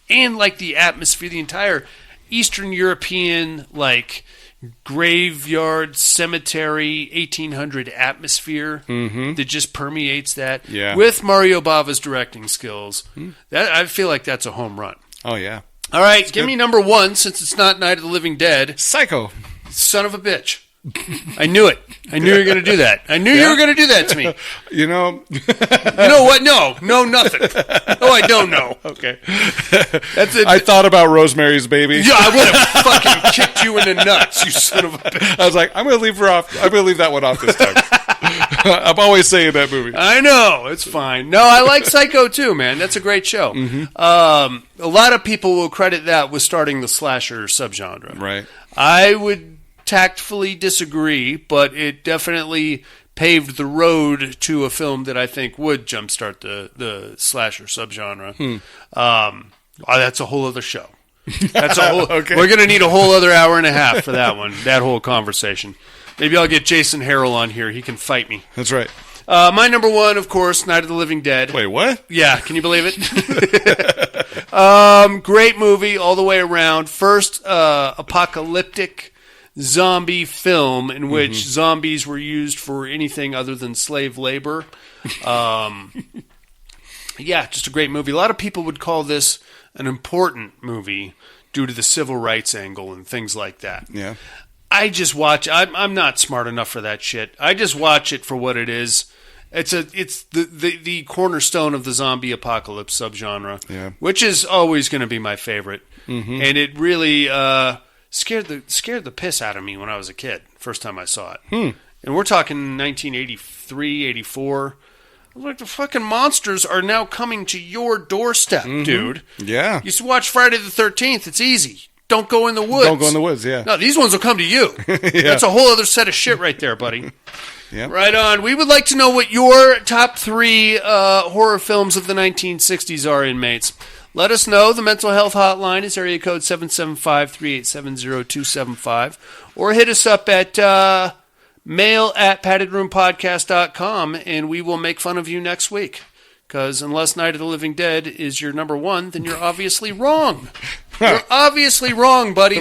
And, like, the atmosphere, the entire Eastern European, like, graveyard, cemetery, 1800 atmosphere that just permeates that. Yeah. With Mario Bava's directing skills. That I feel like that's a home run. Oh, yeah. All right, give me number 1 since it's not Night of the Living Dead. Psycho. Son of a bitch. I knew it. I knew you were going to do that. I knew you were going to do that to me. You know... You know what? No, nothing. No, I don't know. Okay. I thought about Rosemary's Baby. Yeah, I would have fucking kicked you in the nuts, you son of a bitch. I was like, I'm going to leave her off. I'm going to leave that one off this time. I'm always saying that movie. I know. It's fine. No, I like Psycho too, man. That's a great show. Mm-hmm. A lot of people will credit that with starting the slasher subgenre. Right. I would tactfully disagree, but it definitely paved the road to a film that I think would jumpstart the slasher subgenre. That's a whole other show. That's a whole. Okay. We're going to need a whole other hour and a half for that one. That whole conversation. Maybe I'll get Jason Harrell on here. He can fight me. That's right. My number one, of course, Night of the Living Dead. Wait, what? Yeah, can you believe it? Great movie all the way around. First apocalyptic zombie film in which zombies were used for anything other than slave labor. Yeah, just a great movie. A lot of people would call this an important movie due to the civil rights angle and things like that. Yeah. I just watch. I'm not smart enough for that shit. I just watch it for what it is. It's the cornerstone of the zombie apocalypse subgenre, which is always going to be my favorite. And it really scared the piss out of me when I was a kid. First time I saw it, and we're talking 1983, 84. Like, the fucking monsters are now coming to your doorstep, dude. Yeah. You used to watch Friday the 13th. It's easy. Don't go in the woods. Don't go in the woods, yeah. No, these ones will come to you. That's a whole other set of shit right there, buddy. Yeah. Right on. We would like to know what your top 3 horror films of the 1960s are, inmates. Let us know. The mental health hotline is area code 775-387-0275. Or hit us up at mail@paddedroompodcast.com, and we will make fun of you next week. Because unless Night of the Living Dead is your number one, then you're obviously wrong. You're obviously wrong, buddy.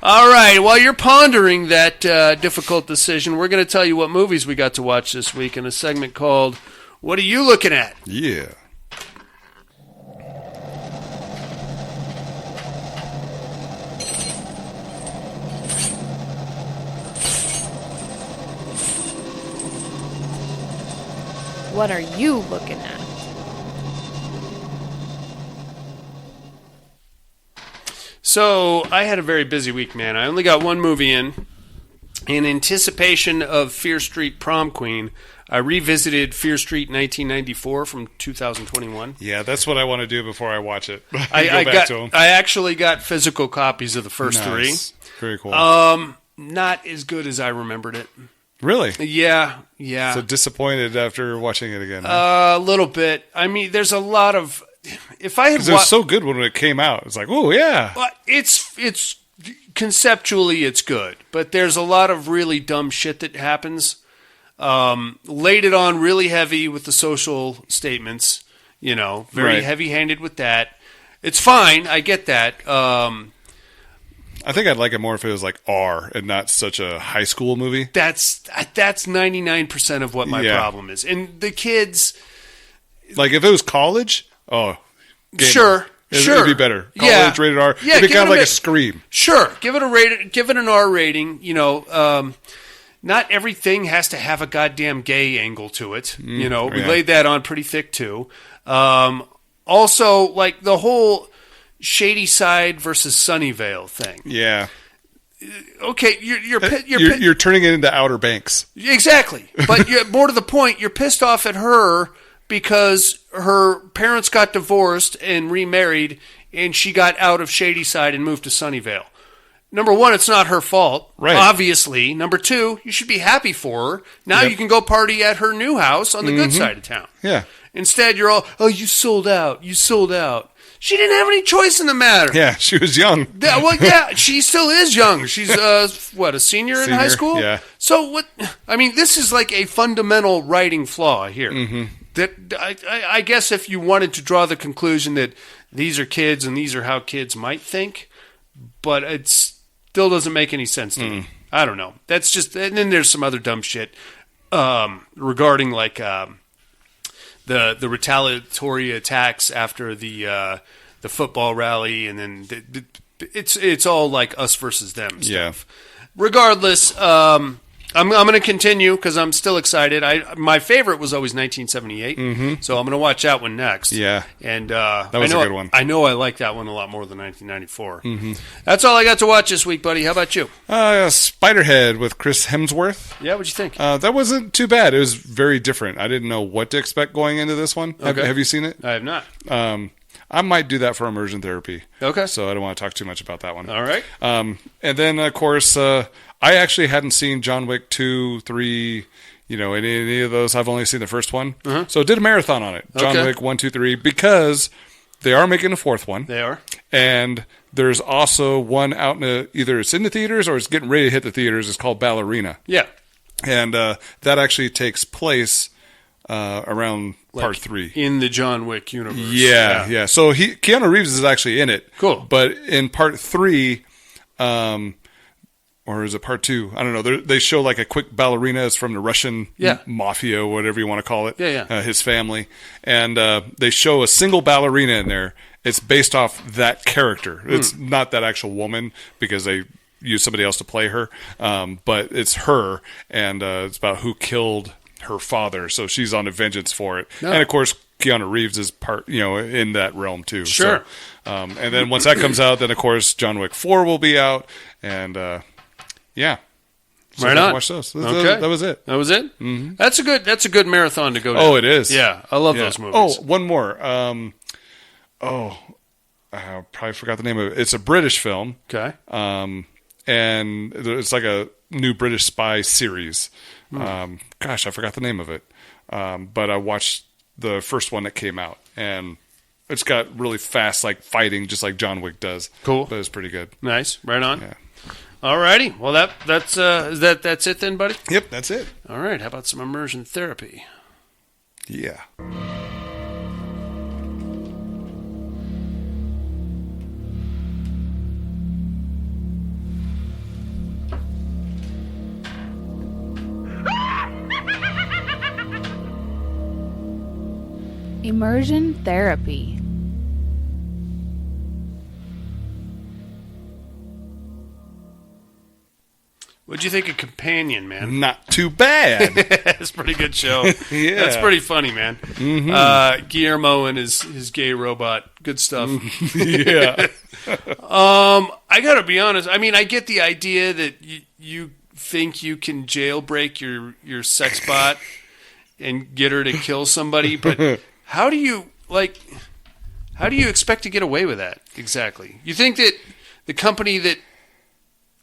All right, while you're pondering that difficult decision, we're going to tell you what movies we got to watch this week in a segment called What Are You Looking At? Yeah. What are you looking at? So, I had a very busy week, man. I only got one movie in. In anticipation of Fear Street Prom Queen, I revisited Fear Street 1994 from 2021. Yeah, that's what I want to do before I watch it. I actually got physical copies of the first 3. Very cool. Not as good as I remembered it. Really? Yeah. So disappointed after watching it again. A little bit. I mean, there's a lot of. If I had, because it was so good when it came out. It's like, oh yeah. It's conceptually it's good, but there's a lot of really dumb shit that happens. Laid it on really heavy with the social statements. Very heavy-handed with that. It's fine. I get that. I think I'd like it more if it was like R and not such a high school movie. That's 99% of what my problem is. And the kids, like if it was college, sure. It'd be better. College rated R. Yeah, it'd be kind of like a Scream. Sure, give it an R rating. Not everything has to have a goddamn gay angle to it. We laid that on pretty thick too. Also, like the whole Shady Side versus Sunnyvale thing. Yeah. Okay, you're turning it into Outer Banks. Exactly. But more to the point, you're pissed off at her because her parents got divorced and remarried, and she got out of Shady Side and moved to Sunnyvale. Number one, it's not her fault, right? Obviously. Number two, you should be happy for her. Now you can go party at her new house on the good side of town. Yeah. Instead, you're all, you sold out. You sold out. She didn't have any choice in the matter. Yeah, she was young. She still is young. She's, a senior in high school? Yeah. So, this is like a fundamental writing flaw here. Mm-hmm. That I guess if you wanted to draw the conclusion that these are kids and these are how kids might think, but it still doesn't make any sense to me. I don't know. That's just, and then there's some other dumb shit regarding like the retaliatory attacks after the football rally, and then it's all like us versus them stuff. Yeah. Regardless, I'm going to continue because I'm still excited. My favorite was always 1978, so I'm going to watch that one next. Yeah, and that was a good one. I know I like that one a lot more than 1994. That's all I got to watch this week, buddy. How about you? Spiderhead with Chris Hemsworth. Yeah, what'd you think? That wasn't too bad. It was very different. I didn't know what to expect going into this one. Okay. Have you seen it? I have not. I might do that for immersion therapy. Okay. So I don't want to talk too much about that one. All right. And then, of course, I actually hadn't seen John Wick 2, 3, any of those. I've only seen the first one. So I did a marathon on it. John Wick 1, 2, 3, because they are making a fourth one. They are. And there's also one out either it's in the theaters or it's getting ready to hit the theaters. It's called Ballerina. Yeah. And that actually takes place around part 3 in the John Wick universe. Yeah. So Keanu Reeves is actually in it. Cool. But in part 3, or is it part 2? I don't know. They show like a quick ballerina. It's from the Russian mafia, whatever you want to call it. Yeah. His family, and they show a single ballerina in there. It's based off that character. It's not that actual woman because they use somebody else to play her, but it's her, and it's about who killed her father. So she's on a vengeance for it, and of course Keanu Reeves is part, in that realm too. Sure. So, and then once that comes out, then of course John Wick 4 will be out, and yeah. So right on. Watch those. Okay. That was it. That was it? Mm-hmm. That's a good marathon to go to. Oh, it is. Yeah, I love those movies. Oh, one more. I probably forgot the name of it. It's a British film. Okay. And it's like a new British spy series. Gosh, I forgot the name of it. But I watched the first one that came out, and it's got really fast, like fighting, just like John Wick does. Cool. But it's pretty good. Nice. Right on. Yeah. Alrighty. Well, that's it then, buddy? Yep, that's it. All right. How about some immersion therapy? Yeah. Immersion therapy. What'd you think of Companion, man? Not too bad. It's a pretty good show. Yeah. That's pretty funny, man. Mm-hmm. Guillermo and his gay robot. Good stuff. Yeah. I gotta be honest. I mean, I get the idea that you think you can jailbreak your sex bot and get her to kill somebody, but how do you expect to get away with that exactly? You think that the company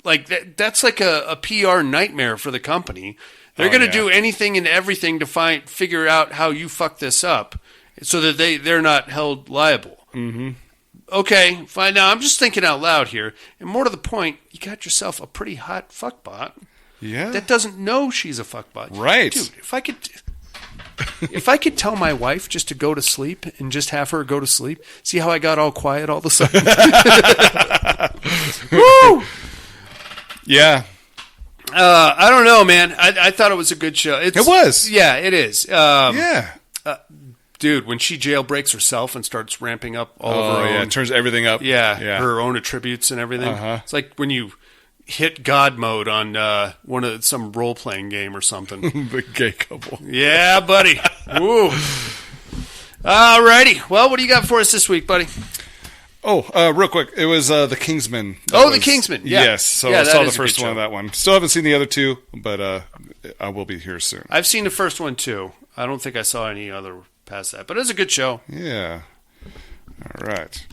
that's like a PR nightmare for the company. They're going to do anything and everything to figure out how you fuck this up so that they're not held liable. Mm-hmm. Okay, fine. Now, I'm just thinking out loud here. And more to the point, you got yourself a pretty hot fuckbot. Yeah. That doesn't know she's a fuckbot. Right. Dude, if I could tell my wife just to go to sleep and just have her go to sleep, see how I got all quiet all of a sudden? Woo! Yeah. I don't know, man. I thought it was a good show. It was. Yeah, it is. Yeah. Dude, when she jailbreaks herself and starts ramping up all of her own... turns everything up. Yeah, her own attributes and everything. It's like when you hit God mode on some role-playing game or something. The gay couple. Yeah, buddy. Woo. Alrighty. Well, what do you got for us this week, buddy? Oh, real quick. It was The Kingsman. The Kingsman. Yeah. Yes. So I saw the first one of that one. Still haven't seen the other two, but I will be here soon. I've seen the first one, too. I don't think I saw any other past that, but it was a good show. Yeah. All right.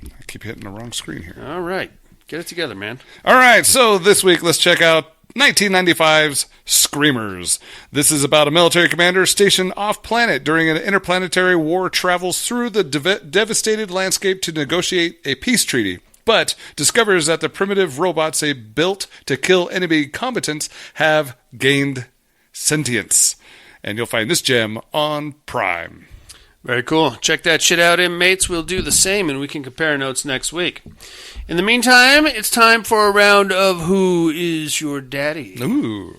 I keep hitting the wrong screen here. All right. Get it together, man. All right. So this week, let's check out 1995's Screamers. This is about a military commander stationed off-planet during an interplanetary war travels through the devastated landscape to negotiate a peace treaty, but discovers that the primitive robots they built to kill enemy combatants have gained sentience. And you'll find this gem on Prime. Very cool. Check that shit out, inmates. We'll do the same, and we can compare notes next week. In the meantime, it's time for a round of Who is Your Daddy? Ooh.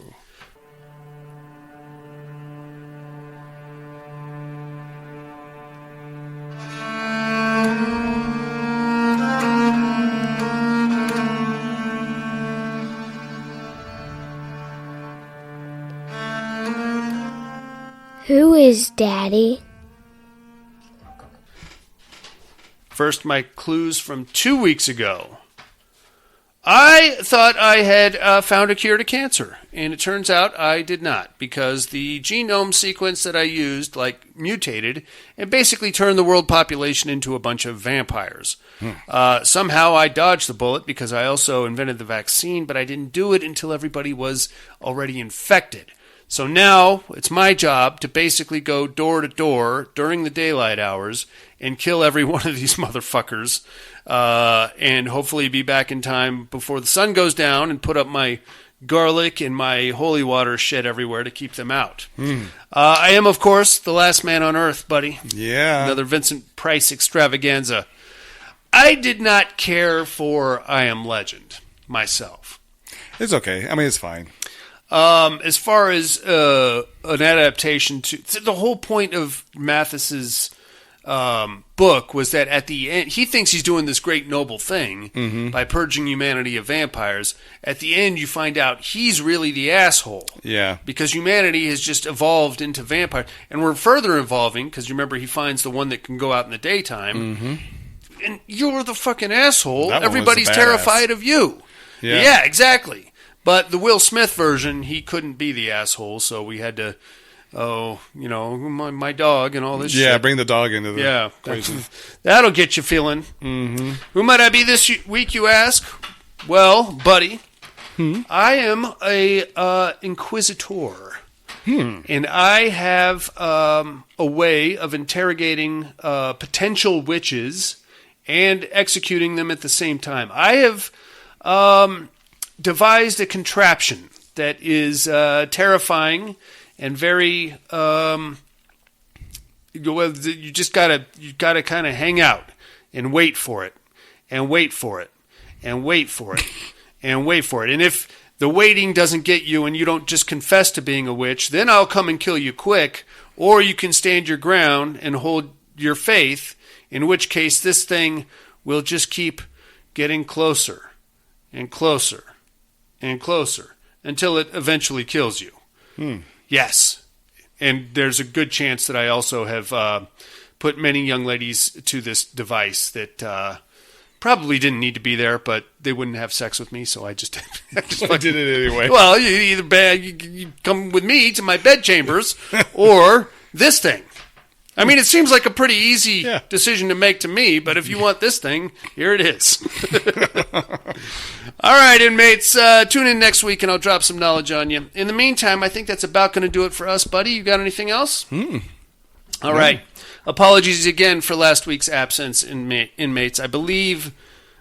Who is Daddy? First, my clues from 2 weeks ago. I thought I had found a cure to cancer, and it turns out I did not, because the genome sequence that I used, mutated, and basically turned the world population into a bunch of vampires. Somehow I dodged the bullet, because I also invented the vaccine, but I didn't do it until everybody was already infected. So now it's my job to basically go door to door during the daylight hours and kill every one of these motherfuckers, and hopefully be back in time before the sun goes down and put up my garlic and my holy water shit everywhere to keep them out. I am, of course, the last man on earth, buddy. Yeah. Another Vincent Price extravaganza. I did not care for I Am Legend myself. It's okay. I mean, it's fine. As far as an adaptation to the whole point of Mathis's book was that at the end he thinks he's doing this great noble thing by purging humanity of vampires. At the end, you find out he's really the asshole. Yeah, because humanity has just evolved into vampire, and we're further evolving. Because remember, he finds the one that can go out in the daytime, and you're the fucking asshole. Everybody's terrified of you. Yeah, exactly. But the Will Smith version, he couldn't be the asshole, so we had to, my dog and all this shit. Yeah, bring the dog into the equation. That'll get you feeling. Who might I be this week, you ask? Well, buddy, I am a inquisitor. And I have a way of interrogating potential witches and executing them at the same time. I have devised a contraption that is terrifying and very you just gotta kind of hang out and wait for it and wait for it and wait for it and wait for it. And if the waiting doesn't get you and you don't just confess to being a witch, then I'll come and kill you quick, or you can stand your ground and hold your faith, in which case this thing will just keep getting closer and closer and closer until it eventually kills you. Yes. And there's a good chance that I also have put many young ladies to this device that probably didn't need to be there, but they wouldn't have sex with me, so I just did it anyway. Well, you come with me to my bedchambers or this thing. I mean, it seems like a pretty easy decision to make to me, but if you want this thing, here it is. All right, inmates, tune in next week and I'll drop some knowledge on you. In the meantime, I think that's about going to do it for us, buddy. You got anything else? All right. Apologies again for last week's absence, inmates. I believe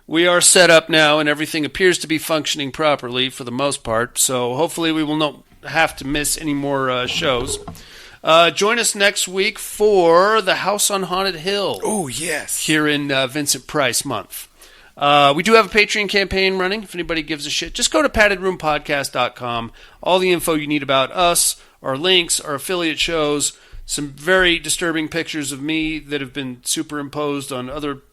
we are set up now and everything appears to be functioning properly for the most part, so hopefully we will not have to miss any more shows. Join us next week for the House on Haunted Hill. Oh, yes. Here in Vincent Price month. We do have a Patreon campaign running. If anybody gives a shit, just go to paddedroompodcast.com. All the info you need about us, our links, our affiliate shows, some very disturbing pictures of me that have been superimposed on other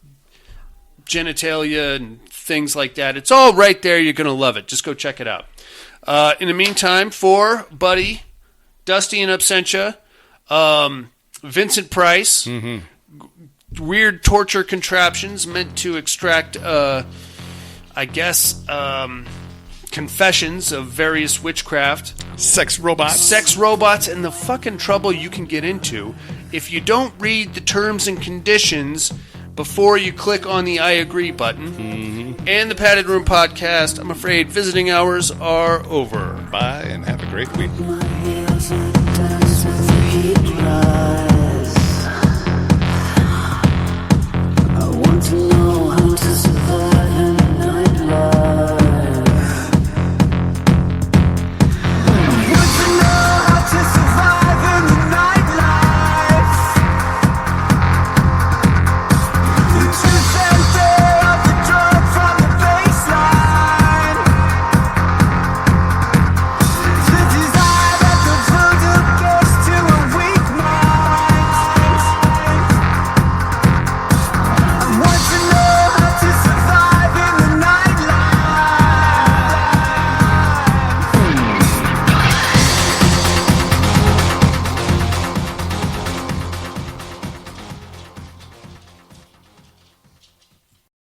genitalia and things like that. It's all right there. You're going to love it. Just go check it out. In the meantime, for Buddy, Dusty and Absentia, Vincent Price, weird torture contraptions meant to extract, confessions of various witchcraft. Sex robots, and the fucking trouble you can get into if you don't read the terms and conditions before you click on the I agree button. And the Padded Room Podcast, I'm afraid visiting hours are over. Bye, and have a great week.